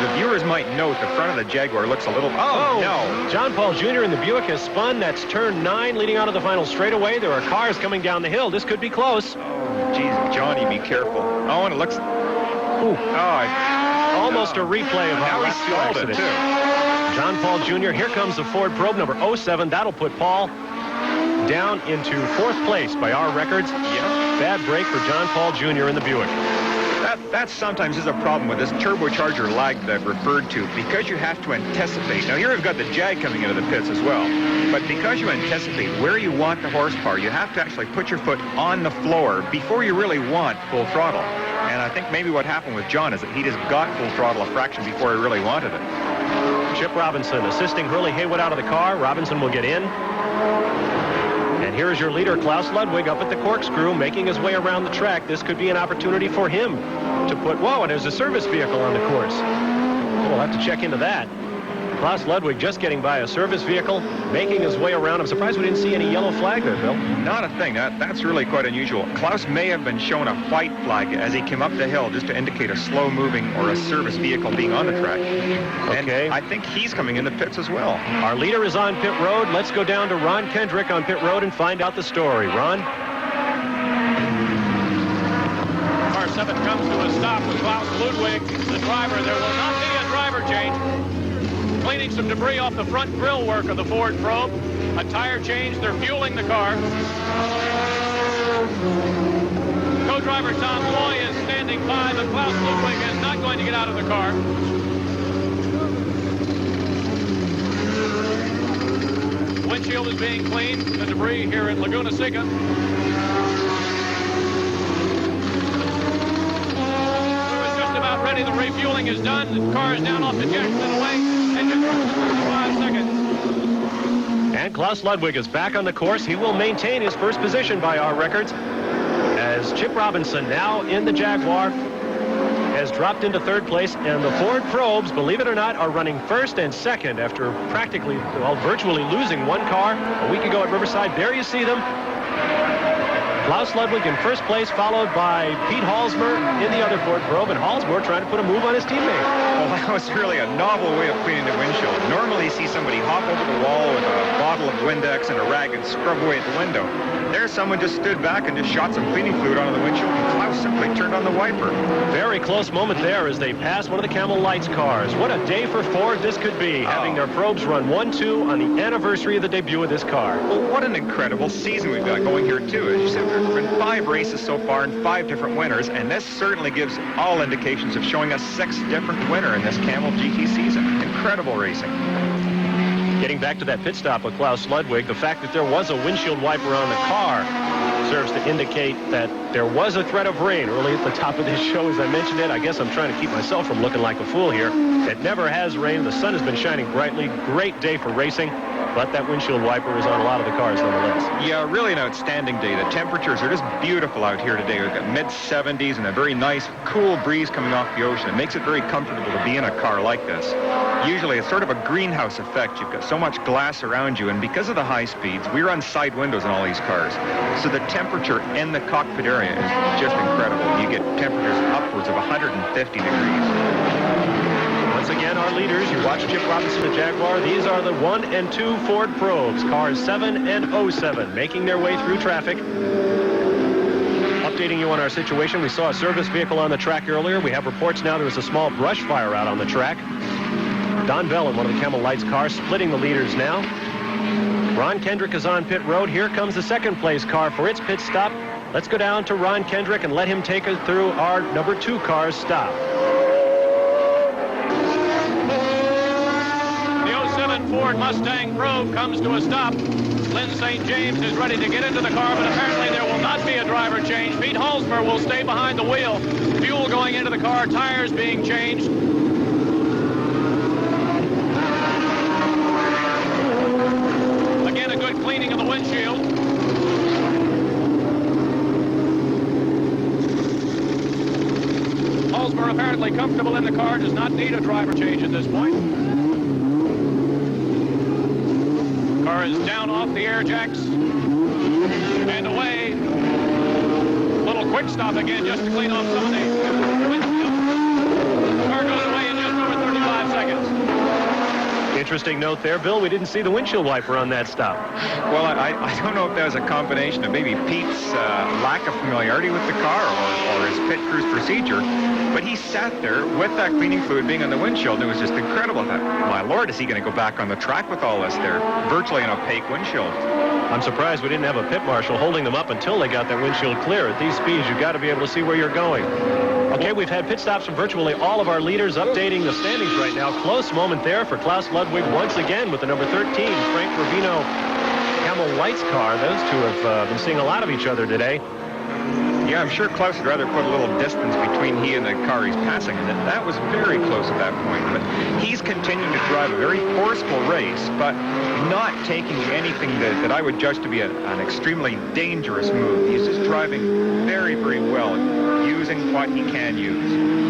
S2: The viewers might note the front of the Jaguar looks a little... Oh, no.
S1: John Paul Jr. in the Buick has spun. That's turn 9 leading out of the final straightaway. There are cars coming down the hill. This could be close.
S2: Oh, geez, Johnny, be careful. Oh, and it looks...
S1: Ooh. Almost a replay of how
S2: he stalled it, too.
S1: John Paul Jr., here comes the Ford Probe number 07. That'll put Paul down into 4th place by our records.
S2: Yep.
S1: Bad break for John Paul Jr. in the Buick.
S2: That sometimes is a problem with this turbocharger lag that I've referred to, because you have to anticipate. Now, here we've got the Jag coming into the pits as well, but because you anticipate where you want the horsepower, you have to actually put your foot on the floor before you really want full throttle. And I think maybe what happened with John is that he just got full throttle a fraction before he really wanted it.
S1: Chip Robinson assisting Hurley Haywood out of the car. Robinson will get in. And here's your leader, Klaus Ludwig, up at the corkscrew, making his way around the track. This could be an opportunity for him to put, whoa, and there's a service vehicle on the course. We'll have to check into that. Klaus Ludwig just getting by a service vehicle, making his way around. I'm surprised we didn't see any yellow flag there, Bill.
S2: Not a thing. That's really quite unusual. Klaus may have been shown a white flag as he came up the hill just to indicate a slow-moving or a service vehicle being on the track.
S1: Okay.
S2: And I think he's coming in the pits as well.
S1: Our leader is on pit road. Let's go down to Ron Kendrick on pit road and find out the story. Ron?
S3: Car 7 comes to a stop with Klaus Ludwig, the driver. There will not be a driver change. Cleaning some debris off the front grill work of the Ford probe. A tire change. They're fueling the car. Co-driver Tom Loy is standing by, but Klaus Ludwig is not going to get out of the car. Windshield is being cleaned. The debris here at Laguna Seca. About ready. The refueling is done. The car is down off the jack and away. Engine runs in 35 seconds.
S1: And Klaus Ludwig is back on the course. He will maintain his first position by our records, as Chip Robinson, now in the Jaguar, has dropped into third place, and the Ford probes, believe it or not, are running first and second after practically, well, virtually losing one car a week ago at Riverside. There you see them. Klaus Ludwig in first place, followed by Pete Halsmer in the other Ford probe, and Halsmer trying to put a move on his teammate.
S2: Well, that was really a novel way of cleaning the windshield. Normally you see somebody hop over the wall with a bottle of Windex and a rag and scrub away at the window. There, someone just stood back and just shot some cleaning fluid onto the windshield, and Klaus simply turned on the wiper.
S1: Very close moment there as they pass one of the Camel Lights cars. What a day for Ford this could be, having their probes run 1-2 on the anniversary of the debut of this car.
S2: Well, what an incredible season we've got going here, too. As you said, there have been 5 races so far and 5 different winners, and this certainly gives all indications of showing us 6 different winners in this Camel GT season. Incredible racing.
S1: Getting back to that pit stop with Klaus Ludwig, the fact that there was a windshield wiper on the car serves to indicate that there was a threat of rain early at the top of this show, as I mentioned it. I guess I'm trying to keep myself from looking like a fool here. It never has rained. The sun has been shining brightly. Great day for racing, but that windshield wiper is on a lot of the cars nonetheless.
S2: Yeah, really an outstanding day. The temperatures are just beautiful out here today. We've got mid-70s and a very nice, cool breeze coming off the ocean. It makes it very comfortable to be in a car like this. Usually it's sort of a greenhouse effect. You've got so much glass around you, and because of the high speeds, we run side windows in all these cars. So the temperature in the cockpit area is just incredible. You get temperatures upwards of 150 degrees.
S1: Once again, our leaders, you watch Chip Robinson, the Jaguar. These are the 1 and 2 Ford probes, cars 7 and 07, making their way through traffic. Updating you on our situation, we saw a service vehicle on the track earlier. We have reports now there was a small brush fire out on the track. Don Bell in one of the Camel Lights cars, splitting the leaders now. Ron Kendrick is on pit road. Here comes the second place car for its pit stop. Let's go down to Ron Kendrick and let him take us through our number 2 car's stop.
S3: The 07 Ford Mustang probe comes to a stop. Lynn St. James is ready to get into the car, but apparently there will not be a driver change. Pete Halsmer will stay behind the wheel. Fuel going into the car, tires being changed. Again, a good cleaning of the windshield. Halsmer apparently comfortable in the car, does not need a driver change at this point. Car is down off the air jacks and away. Little quick stop again just to clean off some of the windshield. Car goes away in just over 35 seconds.
S1: Interesting note there, Bill. We didn't see the windshield wiper on that stop.
S2: Well, I don't know if that was a combination of maybe Pete's lack of familiarity with the car or his pit crew's procedure, but he sat there with that cleaning fluid being on the windshield, and it was just incredible. I thought, my Lord, is he going to go back on the track with all this? They're virtually an opaque windshield.
S1: I'm surprised we didn't have a pit marshal holding them up until they got that windshield clear. At these speeds, you've got to be able to see where you're going. Okay, we've had pit stops from virtually all of our leaders, updating the standings right now. Close moment there for Klaus Ludwig once again with the number 13, Frank Rubino Camel Lights car. Those two have been seeing a lot of each other today.
S2: Yeah, I'm sure Klaus would rather put a little distance between he and the car he's passing, and that was very close at that point. But he's continuing to drive a very forceful race, but not taking anything that I would judge to be an extremely dangerous move. He's just driving very, very well, using what he can use.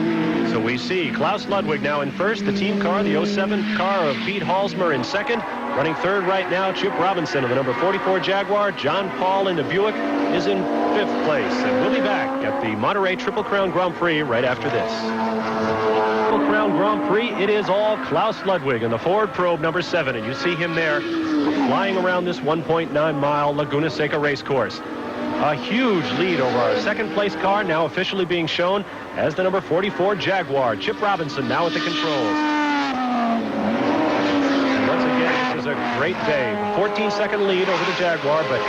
S1: So we see Klaus Ludwig now in first, the team car, the 07 car of Pete Halsmer in second. Running third right now, Chip Robinson of the number 44 Jaguar. John Paul in the Buick is in fifth place. And we'll be back at the Monterey Triple Crown Grand Prix right after this. Triple Crown Grand Prix, it is all Klaus Ludwig in the Ford Probe number 7. And you see him there flying around this 1.9-mile Laguna Seca race course. A huge lead over our second place car, now officially being shown as the number 44 Jaguar. Chip Robinson now at the controls. And once again, this is a great day. 14-second lead over the Jaguar, but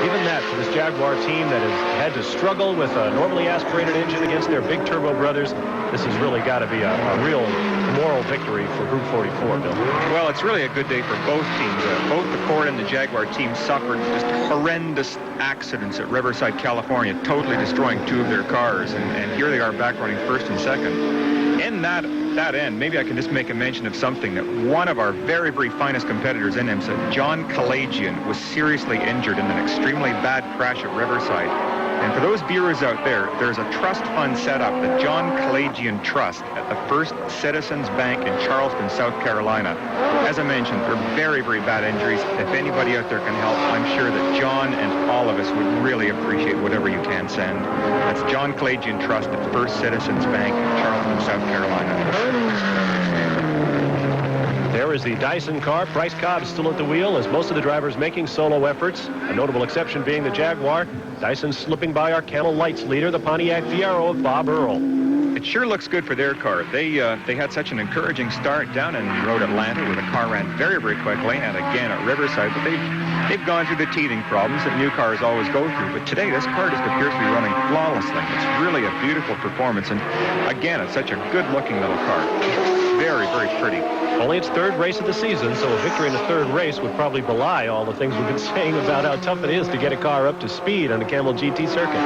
S1: even that for this Jaguar team that has had to struggle with a normally aspirated engine against their big turbo brothers, this has really got to be a real moral victory for Group 44, Bill.
S2: Well, it's really a good day for both teams. Both the Ford and the Jaguar teams suffered just horrendous accidents at Riverside, California, totally destroying two of their cars, and here they are back running first and second. In that end, maybe I can just make a mention of something that one of our very, very finest competitors in IMSA, John Kalajian, was seriously injured in an extremely bad crash at Riverside. And for those viewers out there, there's a trust fund set up, the John Kalajian Trust, at the First Citizens Bank in Charleston, South Carolina. As I mentioned, they're very, very bad injuries. If anybody out there can help, I'm sure that John and all of us would really appreciate whatever you can send. That's John Kalajian Trust at First Citizens Bank in Charleston, South Carolina.
S1: There is the Dyson car. Bryce Cobb still at the wheel as most of the drivers making solo efforts. A notable exception being the Jaguar. Dyson slipping by our Camel Lights leader, the Pontiac Fiero of Bob Earl.
S2: It sure looks good for their car. They had such an encouraging start down in Road Atlanta where the car ran very, very quickly, and again at Riverside. But they've gone through the teething problems that new cars always go through. But today this car just appears to be running flawlessly. It's really a beautiful performance, and again, it's such a good-looking little car. Very, very pretty.
S1: Only its third race of the season, so a victory in a third race would probably belie all the things we've been saying about how tough it is to get a car up to speed on the Camel GT circuit.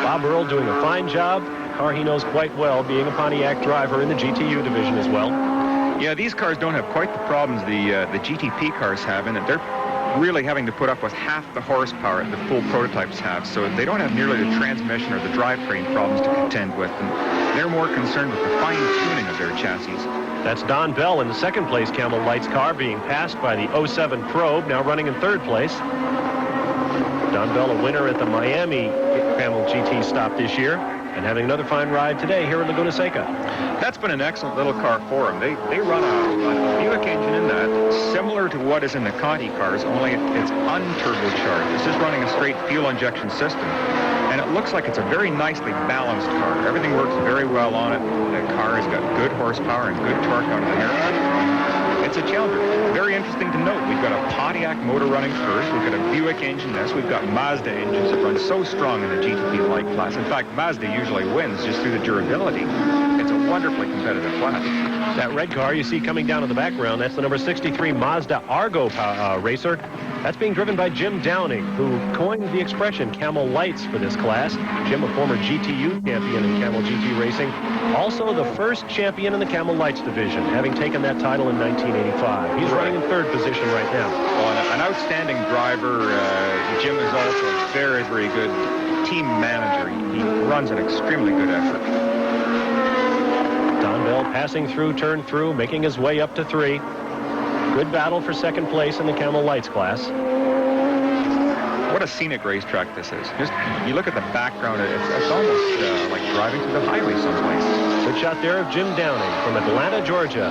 S1: Bob Earl doing a fine job. A car he knows quite well, being a Pontiac driver in the GTU division as well.
S2: Yeah, these cars don't have quite the problems the GTP cars have, in that they're really having to put up with half the horsepower that the full prototypes have, so they don't have nearly the transmission or the drivetrain problems to contend with, and they're more concerned with the fine-tuning of their chassis.
S1: That's Don Bell in the second place Camel Lights car, being passed by the 07 Probe, now running in third place. Don Bell, a winner at the Miami Camel GT stop this year, and having another fine ride today here at Laguna Seca.
S2: That's been an excellent little car for them. They run a Buick engine in that, similar to what is in the Conti cars, only it's unturbocharged. It's just running a straight fuel injection system. And it looks like it's a very nicely balanced car. Everything works very well on it. The car has got good horsepower and good torque out of the haircut. It's a Challenger. Very interesting to note. We've got a Pontiac motor running first. We've got a Buick engine next. We've got Mazda engines that run so strong in the GTP light class. In fact, Mazda usually wins just through the durability. It's a wonderfully competitive class.
S1: That red car you see coming down in the background, that's the number 63 Mazda Argo racer. That's being driven by Jim Downing, who coined the expression Camel Lights for this class. Jim, a former GTU champion in Camel GT racing, also the first champion in the Camel Lights division, having taken that title in 1985. He's running in third position right now.
S2: Well, an outstanding driver. Jim is also a very, very good team manager. He runs an extremely good effort.
S1: Don Bell passing through, turn through, making his way up to 3. Good battle for second place in the Camel Lights class.
S2: What a scenic racetrack this is. Just, you look at the background, it's almost like driving through the highway someplace.
S1: Good shot there of Jim Downing from Atlanta, Georgia.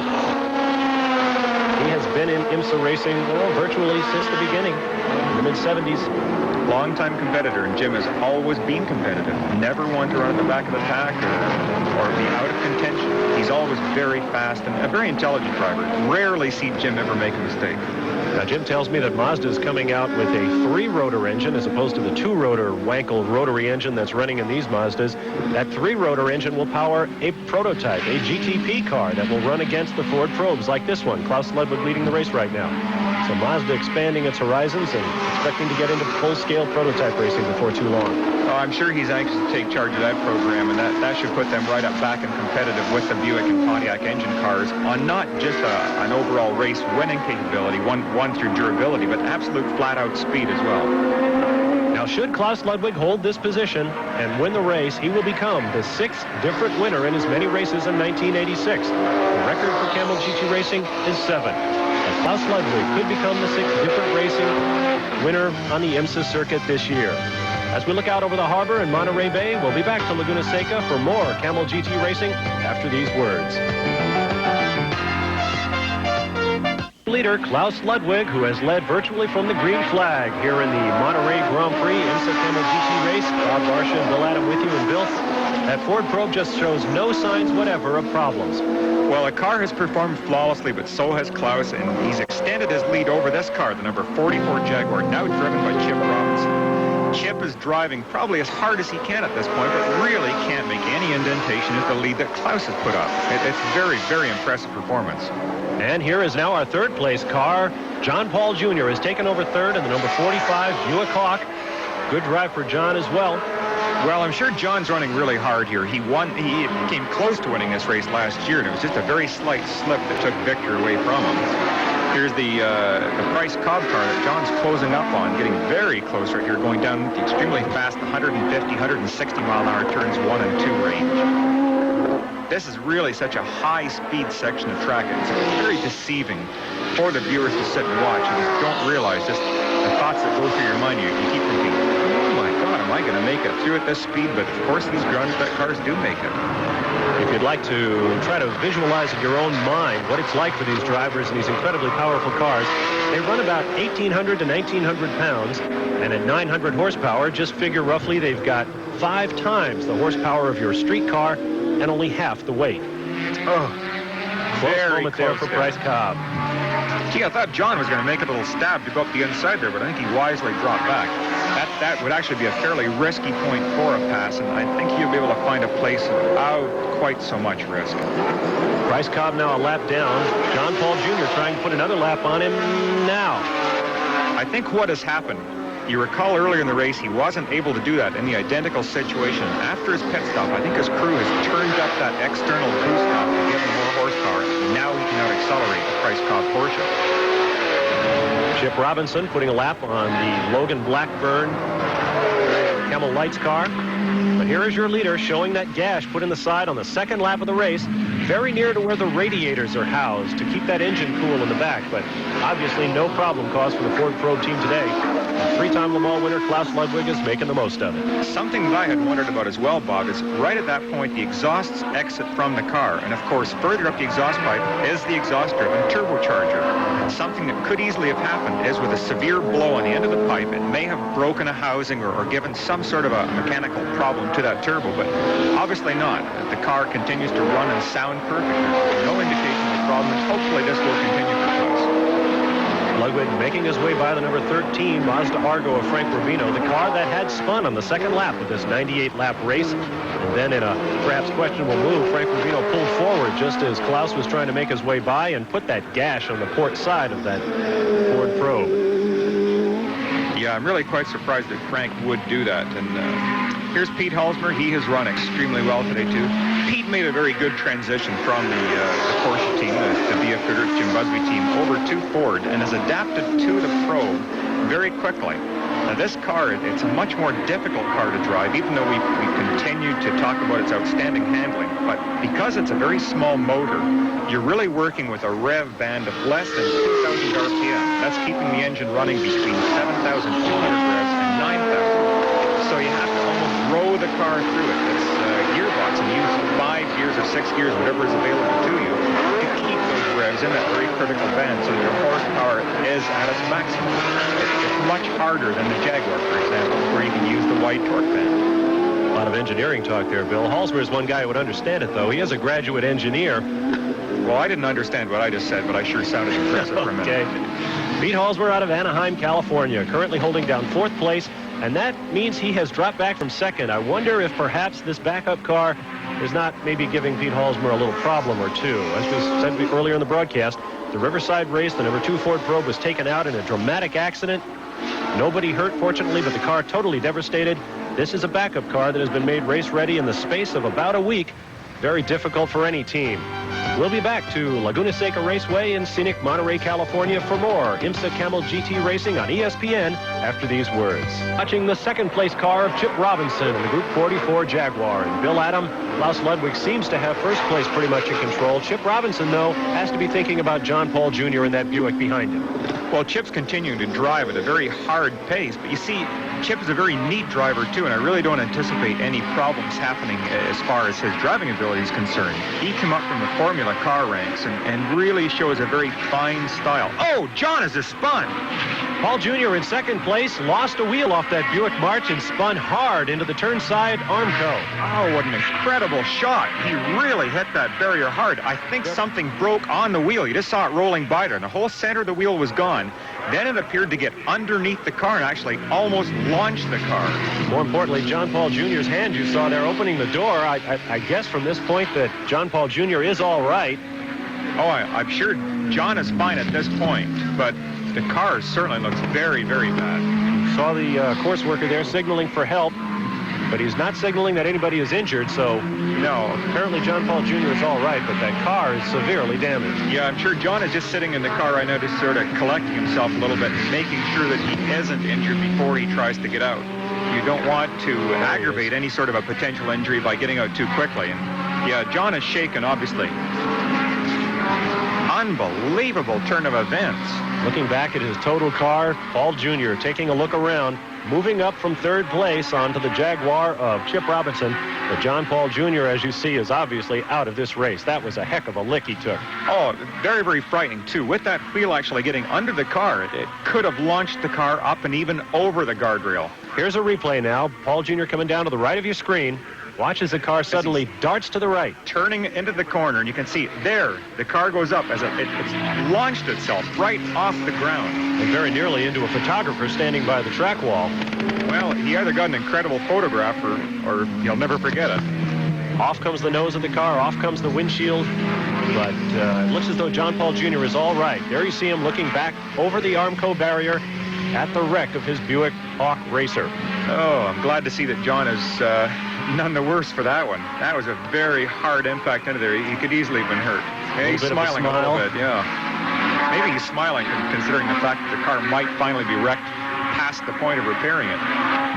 S1: He has been in IMSA racing virtually since the beginning, in the mid-70s.
S2: Longtime competitor, and Jim has always been competitive. Never one to run at the back of the pack or be out of contention. He's always very fast and a very intelligent driver. Rarely see Jim ever make a mistake.
S1: Now, Jim tells me that Mazda is coming out with a 3-rotor engine as opposed to the 2-rotor Wankel rotary engine that's running in these Mazdas. That 3-rotor engine will power a prototype, a GTP car that will run against the Ford Probes like this one. Klaus Ludwig leading the race right now. So Mazda expanding its horizons and expecting to get into full-scale prototype racing before too long.
S2: Oh, I'm sure he's anxious to take charge of that program, and that should put them right up back and competitive with the Buick and Pontiac engine cars on not just an overall race winning capability, one through durability, but absolute flat-out speed as well.
S1: Now, should Klaus Ludwig hold this position and win the race, he will become the 6th different winner in as many races in 1986. The record for Camel GT Racing is 7. And Klaus Ludwig could become the 6th different racing winner on the IMSA circuit this year. As we look out over the harbor and Monterey Bay, we'll be back to Laguna Seca for more Camel GT Racing after these words. Leader Klaus Ludwig, who has led virtually from the green flag here in the Monterey Grand Prix IMSA Camel GT race. Bob Varsha and Bill Adam with you. And Bill, that Ford probe just shows no signs whatever of problems.
S2: Well, the car has performed flawlessly, but so has Klaus, and he's extended his lead over this car, the number 44 Jaguar, now driven by Chip Robinson. Chip is driving probably as hard as he can at this point, but really can't make any indentation at the lead that Klaus has put up. It's very, very impressive performance.
S1: And here is now our third place car. John Paul Jr. has taken over third in the number 45 Buick Hawk. Good drive for John as well.
S2: Well, I'm sure John's running really hard here. He came close to winning this race last year, and it was just a very slight slip that took victory away from him. Here's the Price Cobb car that John's closing up on, getting very close right here, going down the extremely fast 150, 160 mile an hour turns 1 and 2 range. This is really such a high-speed section of track. It's very deceiving for the viewers to sit and watch. You just don't realize just the thoughts that go through your mind. You keep thinking, oh my God, am I going to make it through at this speed? But of course, these ground effect cars do make it.
S1: If you'd like to try to visualize in your own mind what it's like for these drivers in these incredibly powerful cars, they run about 1,800 to 1,900 pounds, and at 900 horsepower, just figure roughly they've got 5 times the horsepower of your street car and only half the weight.
S2: Oh,
S1: close
S2: very
S1: moment
S2: close
S1: there for Price Cobb.
S2: Gee, I thought John was going to make a little stab to go up the inside there, but I think he wisely dropped back. That would actually be a fairly risky point for a pass, and I think he'll be able to find a place without quite so much risk.
S1: Price Cobb now a lap down. John Paul Jr. trying to put another lap on him now.
S2: I think what has happened, you recall earlier in the race, he wasn't able to do that in the identical situation. After his pit stop, I think his crew has turned up that external boost knob to give him more horsepower. Now he can out-accelerate the Price Cobb Porsche.
S1: Chip Robinson putting a lap on the Logan Blackburn Camel Lights car. But here is your leader showing that gash put in the side on the second lap of the race, very near to where the radiators are housed to keep that engine cool in the back. But obviously no problem caused for the Ford Probe team today. Three-time Le Mans winner Klaus Ludwig is making the most of it.
S2: Something that I had wondered about as well, Bob, is right at that point the exhausts exit from the car. And of course, further up the exhaust pipe is the exhaust-driven turbocharger. Something that could easily have happened is with a severe blow on the end of the pipe, it may have broken a housing or given some sort of a mechanical problem to that turbo, but obviously not. The car continues to run and sound perfect. There's no indication of a problem. Hopefully this will continue for Klaus.
S1: Ludwig making his way by the number 13 Mazda Argo of Frank Rubino, the car that had spun on the second lap of this 98-lap race. And then in a perhaps questionable move, Frank Rubino pulled forward just as Klaus was trying to make his way by and put that gash on the port side of that Ford Probe.
S2: Yeah, I'm really quite surprised that Frank would do that. And here's Pete Halsmer. He has run extremely well today, too. Pete made a very good transition from the Porsche team, the Via Jim Busby team, over to Ford and has adapted to the Probe very quickly. Now, this car, it's a much more difficult car to drive, even though we continue to talk about its outstanding handling. But because it's a very small motor, you're really working with a rev band of less than 2,000 RPM. That's keeping the engine running between 7,200 revs and 9,000. So you have to almost row the car through it. It's gearbox and use 5 gears or 6 gears, whatever is available to you, to keep those revs in that very critical band so that your horsepower is at its maximum. It's much harder than the Jaguar, for example, where you can use the wide torque band.
S1: A lot of engineering talk there, Bill. Halsmer is one guy who would understand it, though. He is a graduate engineer.
S2: Well, I didn't understand what I just said, but I sure sounded impressive for a minute.
S1: Okay. Pete Halsmer out of Anaheim, California, currently holding down 4th place, and that means he has dropped back from 2nd. I wonder if perhaps this backup car is not maybe giving Pete Halsmer a little problem or two. As we said earlier in the broadcast, the Riverside race, the number 2 Ford Probe was taken out in a dramatic accident. Nobody hurt, fortunately, but the car totally devastated. This is a backup car that has been made race ready in the space of about a week. Very difficult for any team. We'll be back to Laguna Seca Raceway in scenic Monterey, California for more IMSA Camel GT racing on ESPN after these words. Watching the second place car of Chip Robinson in the Group 44 Jaguar. And Bill Adam, Klaus Ludwig seems to have first place pretty much in control. Chip Robinson, though, has to be thinking about John Paul Jr. in that Buick behind him.
S2: Well, Chip's continuing to drive at a very hard pace, but you see, Chip is a very neat driver, too, and I really don't anticipate any problems happening as far as his driving ability is concerned. He came up from the Formula car ranks and really shows a very fine style. Oh, John has just spun.
S1: Paul Jr. in second place lost a wheel off that Buick March and spun hard into the turn side Armco.
S2: Oh, what an incredible shot. He really hit that barrier hard. I think something broke on the wheel. You just saw it rolling by there, and the whole center of the wheel was gone. Then it appeared to get underneath the car and actually almost launched the car.
S1: More importantly, John Paul Jr.'s hand you saw there opening the door. I guess from this point that John Paul Jr. is all right.
S2: Oh, I'm sure John is fine at this point, but the car certainly looks very, very bad.
S1: Saw the course worker there signaling for help, but he's not signaling that anybody is injured, so no. Apparently John Paul Jr. is all right, but that car is severely damaged.
S2: Yeah, I'm sure John is just sitting in the car right now, just sort of collecting himself a little bit, making sure that he isn't injured before he tries to get out. You don't want to aggravate any sort of a potential injury by getting out too quickly. And yeah, John is shaken, obviously. Unbelievable turn of events.
S1: Looking back at his total car, Paul Jr. taking a look around, moving up from third place onto the Jaguar of Chip Robinson. But John Paul Jr., as you see, is obviously out of this race. That was a heck of a lick he took.
S2: Oh, very, very frightening, too. With that wheel actually getting under the car, it could have launched the car up and even over the guardrail.
S1: Here's a replay now. Paul Jr. coming down to the right of your screen. Watch as the car suddenly darts to the right.
S2: Turning into the corner, and you can see there, the car goes up as it's launched itself right off the ground.
S1: And very nearly into a photographer standing by the track wall.
S2: Well, he either got an incredible photograph or he'll never forget it.
S1: Off comes the nose of the car, off comes the windshield. But it looks as though John Paul Jr. is all right. There you see him looking back over the Armco barrier at the wreck of his Buick Hawk Racer.
S2: Oh, I'm glad to see that John is none the worse for that one. That was a very hard impact into there. He could easily have been hurt. Yeah, he's smiling a little bit, yeah. Maybe he's smiling considering the fact that the car might finally be wrecked past the point of repairing it.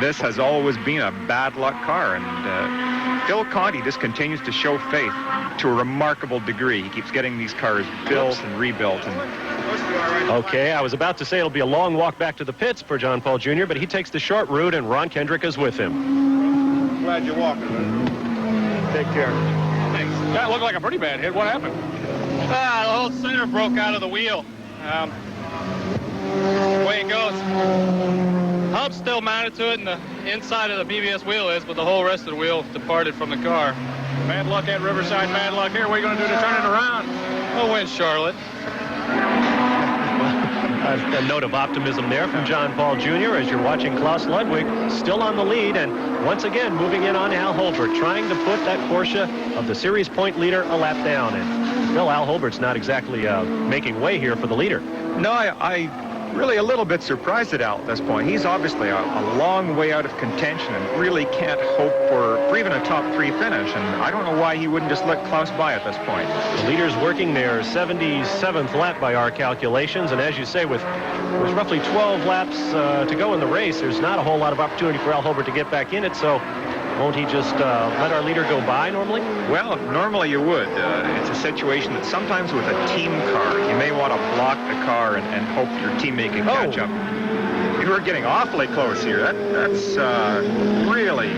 S2: This has always been a bad luck car, and Phil Conti just continues to show faith to a remarkable degree. He keeps getting these cars built and rebuilt.
S1: Okay, I was about to say it'll be a long walk back to the pits for John Paul Jr., but he takes the short route, and Ron Kendrick is with him.
S6: Glad you're walking, man. Take care.
S3: Thanks. That looked like a pretty bad hit. What happened?
S4: The whole center broke out of the wheel. Way it goes. Hub's still mounted to it, and the inside of the BBS wheel is, but the whole rest of the wheel departed from the car.
S3: Bad luck at Riverside, bad luck here. What are you going to do to turn it around?
S4: We'll win Charlotte.
S1: A note of optimism there from John Paul Jr. as you're watching Klaus Ludwig still on the lead and once again moving in on Al Holbert, trying to put that Porsche of the series point leader a lap down. And Bill, Al Holbert's not exactly making way here for the leader.
S2: No, I really a little bit surprised at Al at this point. He's obviously a long way out of contention and really can't hope for even a top 3 finish. And I don't know why he wouldn't just let Klaus by at this point.
S1: The leader's working their 77th lap by our calculations. And as you say, with roughly 12 laps to go in the race, there's not a whole lot of opportunity for Al Holbert to get back in it. So won't he just let our leader go by normally?
S2: Well, normally you would. It's a situation that sometimes with a team car, you may want to block the car and hope your teammate can catch up. You were getting awfully close here. That's really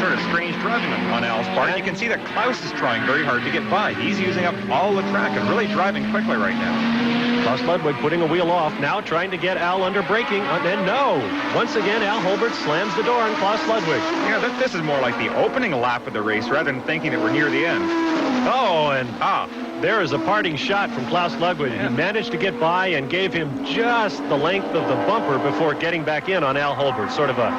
S2: sort of strange driving on Al's part. And you can see that Klaus is trying very hard to get by. He's using up all the track and really driving quickly right now.
S1: Klaus Ludwig putting a wheel off, now trying to get Al under braking, and no. Once again, Al Holbert slams the door on Klaus Ludwig.
S2: Yeah, this is more like the opening lap of the race rather than thinking that we're near the end.
S1: Oh, and there is a parting shot from Klaus Ludwig. Yeah. He managed to get by and gave him just the length of the bumper before getting back in on Al Holbert. Sort of a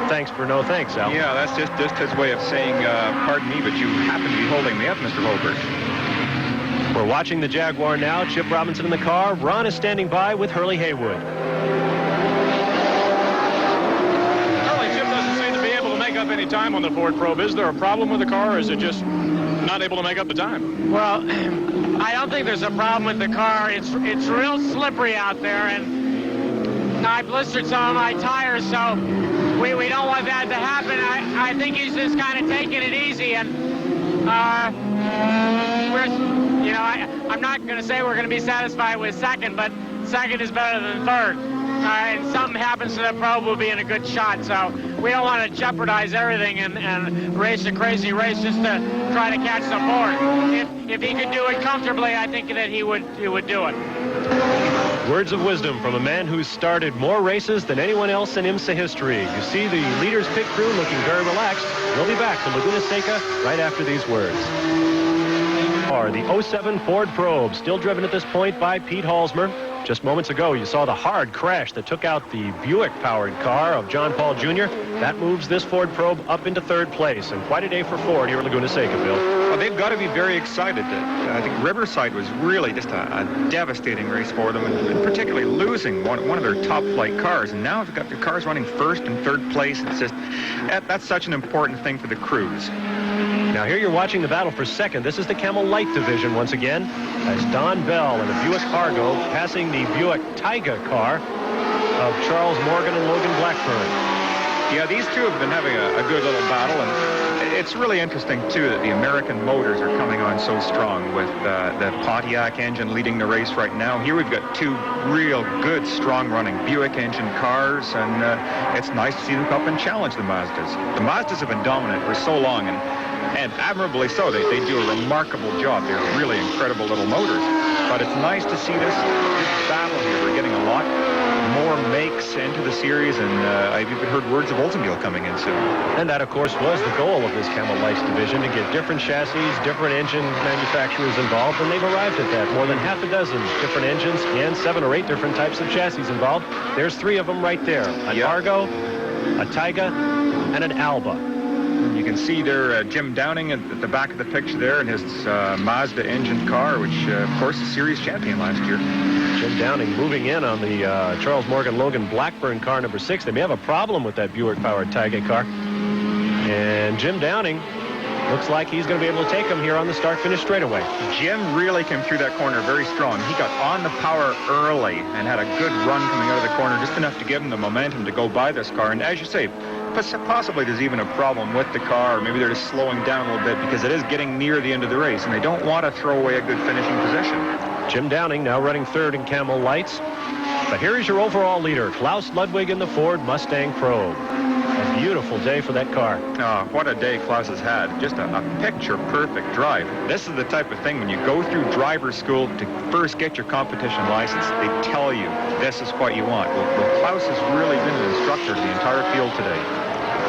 S1: thanks for no thanks, Al.
S2: Yeah, that's just his way of saying, pardon me, but you happen to be holding me up, Mr. Holbert.
S1: We're watching the Jaguar now. Chip Robinson in the car. Ron is standing by with Hurley Haywood.
S3: Hurley, Chip doesn't seem to be able to make up any time on the Ford Probe. Is there a problem with the car, or is it just not able to make up the time?
S4: Well, I don't think there's a problem with the car. It's real slippery out there, and I blistered some of my tires, so we don't want that to happen. I think he's just kind of taking it easy, and I'm not going to say we're going to be satisfied with second, but second is better than third. And something happens to the probe, we'll be in a good shot. So we don't want to jeopardize everything and race a crazy race just to try to catch the Ford. If he could do it comfortably, I think that he would do it.
S1: Words of wisdom from a man who's started more races than anyone else in IMSA history. You see the leaders pit crew looking very relaxed. We'll be back to Laguna Seca right after these words. The 07 Ford Probe, still driven at this point by Pete Halsmer. Just moments ago, you saw the hard crash that took out the Buick-powered car of John Paul Jr. That moves this Ford Probe up into third place, and quite a day for Ford here at Laguna Seca, Bill.
S2: Well, they've got to be very excited. I think Riverside was really just a devastating race for them, and particularly losing one of their top-flight cars. And now they've got their cars running first and third place. It's just, that's such an important thing for the crews.
S1: Now here you're watching the battle for second. This is the Camel Light division once again, as Don Bell in a Buick Argo passing the Buick Taiga car of Charles Morgan and Logan Blackburn.
S2: Yeah, these two have been having a good little battle, and it's really interesting, too, that the American motors are coming on so strong with the Pontiac engine leading the race right now. Here we've got two real good, strong-running Buick engine cars, and it's nice to see them come up and challenge the Mazdas. The Mazdas have been dominant for so long, and admirably so. They do a remarkable job. They're really incredible little motors. But it's nice to see this battle here. We're getting a lot more makes into the series, and I've even heard words of Oldsmobile coming in soon.
S1: And that, of course, was the goal of this Camel Lights division, to get different chassis, different engine manufacturers involved, and they've arrived at that. More than half a dozen different engines and 7 or 8 different types of chassis involved. There's 3 of them right there. An Argo, a Taiga, and an Alba.
S2: You can see there Jim Downing at the back of the picture there in his Mazda engine car, which, of course, is series champion last year.
S1: Jim Downing moving in on the Charles Morgan Logan Blackburn car number 6. They may have a problem with that Buick-powered Taiga car. And Jim Downing looks like he's going to be able to take him here on the start-finish straightaway.
S2: Jim really came through that corner very strong. He got on the power early and had a good run coming out of the corner, just enough to give him the momentum to go by this car. And as you say, possibly there's even a problem with the car, or maybe they're just slowing down a little bit because it is getting near the end of the race, and they don't want to throw away a good finishing position.
S1: Jim Downing now running third in Camel Lights. But here is your overall leader, Klaus Ludwig in the Ford Mustang Probe. A beautiful day for that car.
S2: Oh, what a day Klaus has had. Just a picture-perfect drive. This is the type of thing when you go through driver school to first get your competition license, they tell you this is what you want. Well, Klaus has really been an instructor to the entire field today.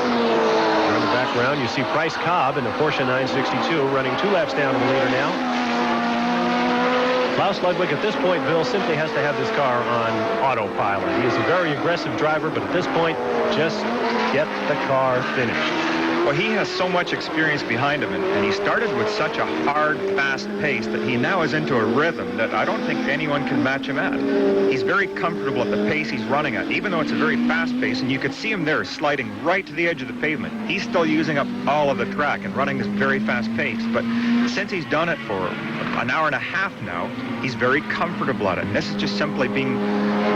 S1: In the background, you see Bryce Cobb in the Porsche 962 running 2 laps down to the leader now. Klaus Ludwig at this point, Bill, simply has to have this car on autopilot. He is a very aggressive driver, but at this point, just get the car finished.
S2: Well, he has so much experience behind him, and he started with such a hard, fast pace that he now is into a rhythm that I don't think anyone can match him at. He's very comfortable at the pace he's running at, even though it's a very fast pace, and you could see him there sliding right to the edge of the pavement. He's still using up all of the track and running this very fast pace, but since he's done it for an hour and a half now, he's very comfortable at it. And this is just simply being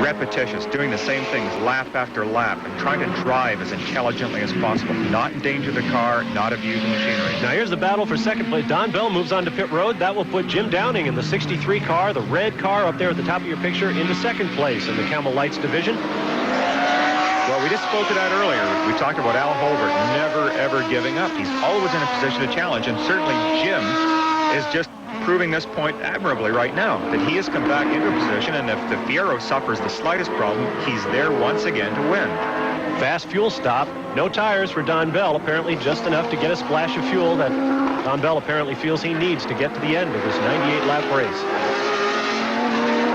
S2: repetitious, doing the same things lap after lap, and trying to drive as intelligently as possible, not endanger the car, not abuse the machinery.
S1: Now here's the battle for second place. Don Bell moves on to pit road. That will put Jim Downing in the 63 car, the red car up there at the top of your picture, into second place in the Camel Lights division.
S2: Well, we just spoke to that earlier. We talked about Al Holbert never, ever giving up. He's always in a position to challenge, and certainly Jim is just proving this point admirably right now, that he has come back into a position, and if the Fiero suffers the slightest problem, he's there once again to win.
S1: Fast fuel stop. No tires for Don Bell. Apparently just enough to get a splash of fuel that Don Bell apparently feels he needs to get to the end of this 98-lap race.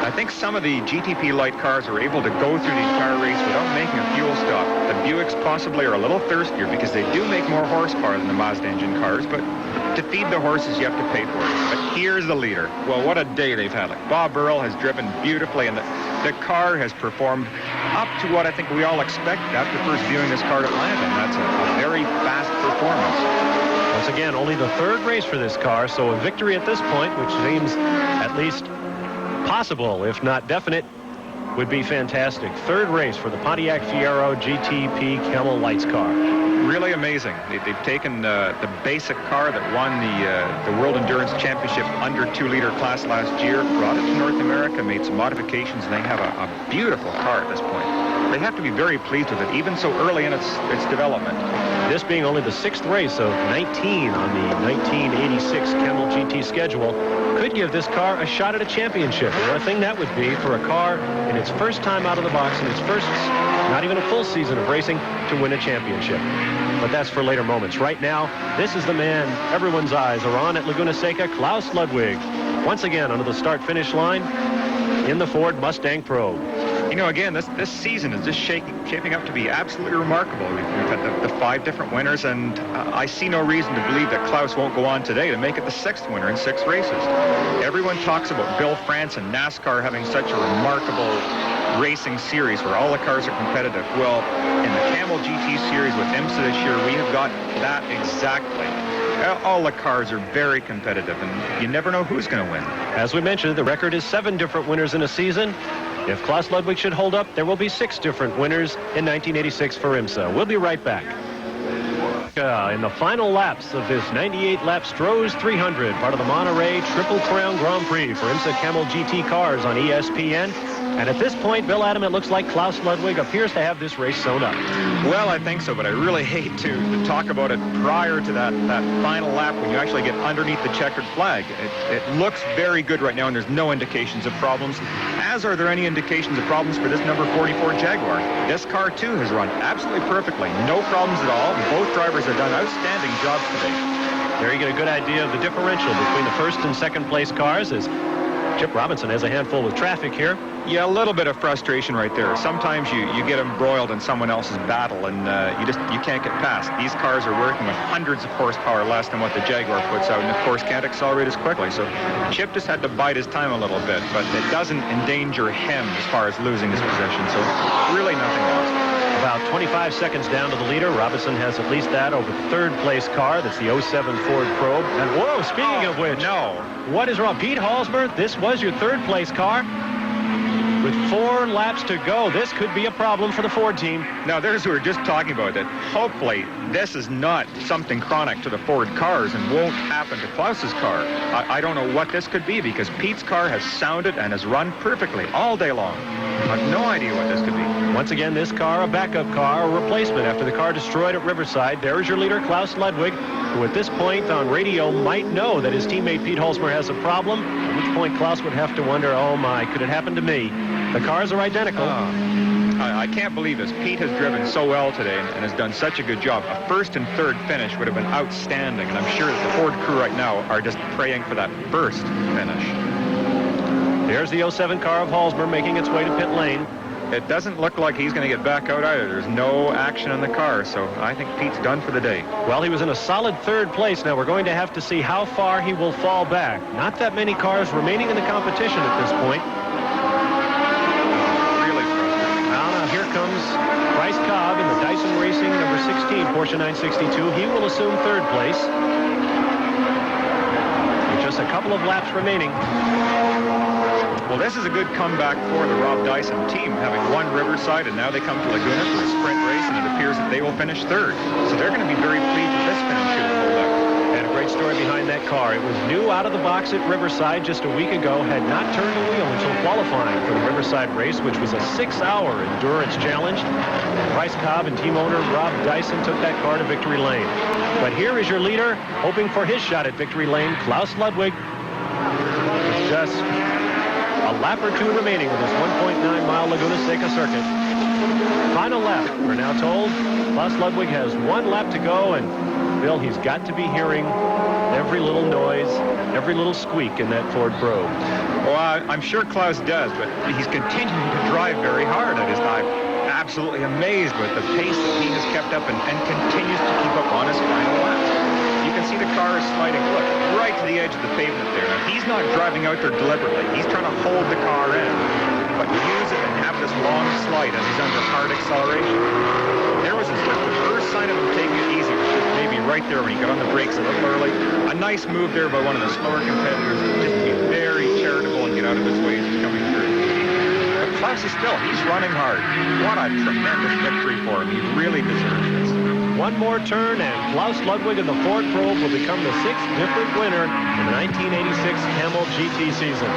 S2: I think some of the GTP light cars are able to go through the entire race without making a fuel stop. The Buicks possibly are a little thirstier because they do make more horsepower than the Mazda engine cars, but To feed the horses, you have to pay for it. But here's the leader. Well, what a day they've had. Like, Bob Burrell has driven beautifully, and the car has performed up to what I think we all expected after first viewing this car at Atlanta, and that's a very fast performance.
S1: Once again, only the third race for this car, so a victory at this point, which seems at least possible, if not definite, would be fantastic. Third race for the Pontiac Fiero GTP Camel Lights car.
S2: Really amazing. They've taken the basic car that won the World Endurance Championship under 2-liter class last year, brought it to North America, made some modifications, and they have a beautiful car at this point. They have to be very pleased with it, even so early in its development.
S1: This being only the 6th race of 19 on the 1986 Camel GT schedule, could give this car a shot at a championship. And what a thing that would be for a car in its first time out of the box, in its first, not even a full season of racing, to win a championship. But that's for later moments. Right now, this is the man everyone's eyes are on at Laguna Seca, Klaus Ludwig. Once again, under the start-finish line in the Ford Mustang Probe.
S2: You know, again, this season is just shaping up to be absolutely remarkable. We've had the 5 different winners, and I see no reason to believe that Klaus won't go on today to make it the 6th winner in 6 races. Everyone talks about Bill France and NASCAR having such a remarkable racing series where all the cars are competitive. Well, in the Camel GT series with IMSA this year, we have got that exactly. All the cars are very competitive, and you never know who's going to win.
S1: As we mentioned, the record is 7 different winners in a season. If Klaus Ludwig should hold up, there will be 6 different winners in 1986 for IMSA. We'll be right back. In the final laps of this 98-lap Stroh's 300, part of the Monterey Triple Crown Grand Prix for IMSA Camel GT cars on ESPN. And at this point, Bill Adam, it looks like Klaus Ludwig appears to have this race sewn up.
S2: Well, I think so, but I really hate to talk about it prior to that final lap when you actually get underneath the checkered flag. It looks very good right now, and there's no indications of problems, as are there any indications of problems for this number 44 Jaguar. This car, too, has run absolutely perfectly. No problems at all. Both drivers have done outstanding jobs today.
S1: There you get a good idea of the differential between the first and second place cars, as Chip Robinson has a handful with traffic here.
S2: Yeah, a little bit of frustration right there. Sometimes you get embroiled in someone else's battle, and you can't get past. These cars are working with hundreds of horsepower less than what the Jaguar puts out, and of course can't accelerate as quickly. So Chip just had to bide his time a little bit, but it doesn't endanger him as far as losing his position. So really nothing lost.
S1: About 25 seconds down to the leader. Robinson has at least that over the third place car. That's the 07 Ford Probe. And whoa, speaking of which,
S2: no.
S1: What is wrong? Pete Holbert, this was your third place car. With 4 laps to go, this could be a problem for the Ford team.
S2: Now, there's who are just talking about that. Hopefully, this is not something chronic to the Ford cars and won't happen to Klaus's car. I don't know what this could be, because Pete's car has sounded and has run perfectly all day long. I have no idea what this could be.
S1: Once again, this car, a backup car, a replacement after the car destroyed at Riverside. There is your leader, Klaus Ludwig, who at this point on radio might know that his teammate Pete Holzmer has a problem, at which point Klaus would have to wonder, oh my, could it happen to me? The cars are identical.
S2: I can't believe this. Pete has driven so well today and has done such a good job. A first and third finish would have been outstanding, and I'm sure that the Ford crew right now are just praying for that first finish.
S1: There's the 07 car of Holzmer making its way to pit lane.
S2: It doesn't look like he's going to get back out either. There's no action on the car, so I think Pete's done for the day.
S1: Well, he was in a solid third place. Now we're going to have to see how far he will fall back. Not that many cars remaining in the competition at this point.
S2: Really frustrating.
S1: Now here comes Bryce Cobb in the Dyson Racing number 16 Porsche 962. He will assume third place. With just a couple of laps remaining.
S2: Well, this is a good comeback for the Rob Dyson team, having won Riverside, and now they come to Laguna for a sprint race, and it appears that they will finish third. So they're going to be very pleased with this finish should it hold up.
S1: And a great story behind that car. It was new out of the box at Riverside just a week ago, had not turned a wheel until qualifying for the Riverside race, which was a 6-hour endurance challenge. Bryce Cobb and team owner Rob Dyson took that car to victory lane. But here is your leader, hoping for his shot at victory lane, Klaus Ludwig. It's just a lap or two remaining with this 1.9-mile Laguna Seca circuit. Final lap, we're now told. Klaus Ludwig has 1 lap to go, and Bill, he's got to be hearing every little noise, every little squeak in that Ford Probe.
S2: Well, I'm sure Klaus does, but he's continuing to drive very hard. I'm absolutely amazed with the pace that he has kept up and continues to keep up on his final lap. You can see the car is sliding, look, right to the edge of the pavement there. Now, he's not driving out there deliberately. He's trying to hold the car in, but use it and have this long slide as he's under hard acceleration. There was the first sign of him taking it easy, maybe right there when he got on the brakes a little early. A nice move there by one of the slower competitors. Just be very charitable and get out of his way as he's coming through. But Klaus is still, he's running hard. What a tremendous victory for him. He really deserves this.
S1: One more turn, and Klaus Ludwig and the Ford Probe will become the 6th different winner in the 1986 Camel GT season.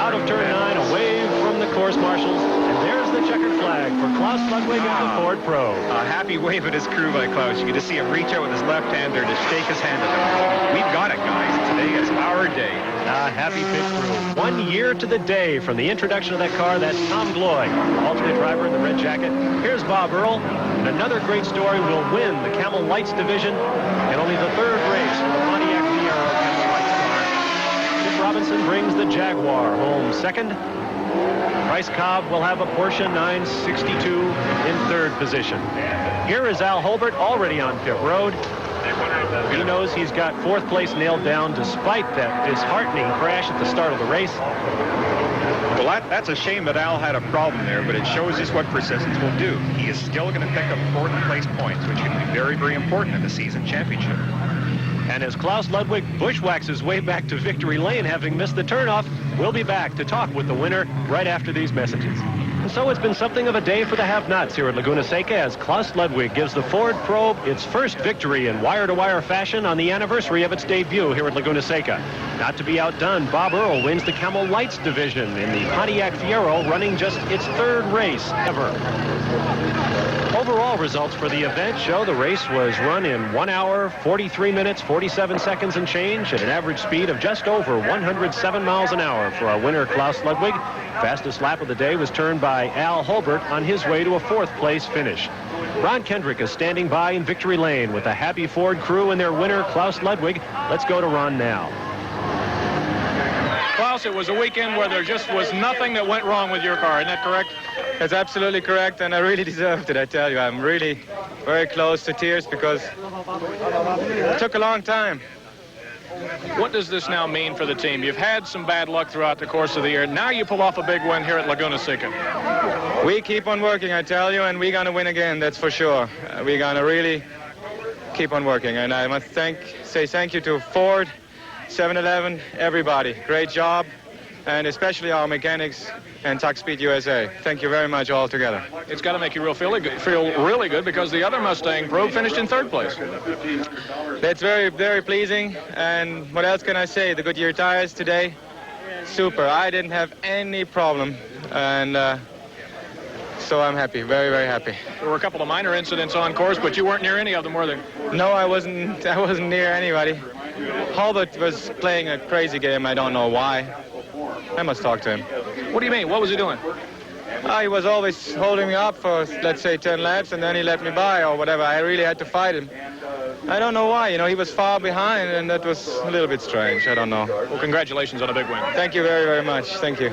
S1: Out of turn 9, away from the course marshals, and there's the checkered flag for Klaus Ludwig and the Ford Probe.
S2: A happy wave at his crew by Klaus. You can just see him reach out with his left hand there to shake his hand at them. We've got it, guys. Today is our day.
S1: Happy pit crew. 1 year to the day from the introduction of that car. That's Tom Gloy, alternate driver in the red jacket. Here's Bob Earl. And another great story will win the Camel Lights division in only the 3rd race for the Pontiac Fiero Camel Lights car. Chip Robinson brings the Jaguar home 2nd. Bryce Cobb will have a Porsche 962 in 3rd position. Here is Al Holbert already on pit road. He knows he's got 4th place nailed down despite that disheartening crash at the start of the race.
S2: Well, that's a shame that Al had a problem there, but it shows us what persistence will do. He is still going to pick up 4th place points, which can be very, very important in the season championship.
S1: And as Klaus Ludwig bushwhacks his way back to victory lane, having missed the turnoff, we'll be back to talk with the winner right after these messages. And so it's been something of a day for the have-nots here at Laguna Seca as Klaus Ludwig gives the Ford Probe its first victory in wire-to-wire fashion on the anniversary of its debut here at Laguna Seca. Not to be outdone, Bob Earl wins the Camel Lights division in the Pontiac Fiero, running just its 3rd race ever. Overall results for the event show the race was run in 1 hour, 43 minutes, 47 seconds and change at an average speed of just over 107 miles an hour for our winner, Klaus Ludwig. Fastest lap of the day was turned by Al Holbert on his way to a 4th place finish. Ron Kendrick is standing by in victory lane with the happy Ford crew and their winner, Klaus Ludwig. Let's go to Ron now.
S3: Klaus, it was a weekend where there just was nothing that went wrong with your car. Isn't that correct?
S7: That's absolutely correct, and I really deserved it, I tell you. I'm really very close to tears because it took a long time.
S3: What does this now mean for the team? You've had some bad luck throughout the course of the year. Now you pull off a big win here at Laguna Seca.
S7: We keep on working, I tell you, and we're going to win again, that's for sure. We're going to really keep on working, and I must say thank you to Ford, 7-Eleven, everybody. Great job, and especially our mechanics and Tuck Speed USA. Thank you very much all together.
S3: It's got to make you feel really good because the other Mustang Probe finished in 3rd place.
S7: That's very, very pleasing. And what else can I say? The Goodyear tires today, super. I didn't have any problem, and so I'm happy, very, very happy.
S3: There were a couple of minor incidents on course, but you weren't near any of them, were there?
S7: No, I wasn't near anybody. Holbert was playing a crazy game. I don't know why. I must talk to him.
S3: What do you mean? What was he doing?
S7: He was always holding me up for, let's say, 10 laps, and then he let me by or whatever. I really had to fight him. I don't know why. You know, he was far behind, and that was a little bit strange. I don't know.
S3: Well, congratulations on a big win.
S7: Thank you very, very much. Thank you.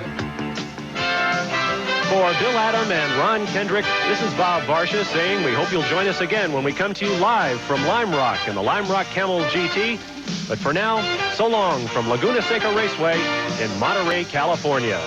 S1: For Bill Adam and Ron Kendrick, this is Bob Varsha saying we hope you'll join us again when we come to you live from Lime Rock in the Lime Rock Camel GT. But for now, so long from Laguna Seca Raceway in Monterey, California.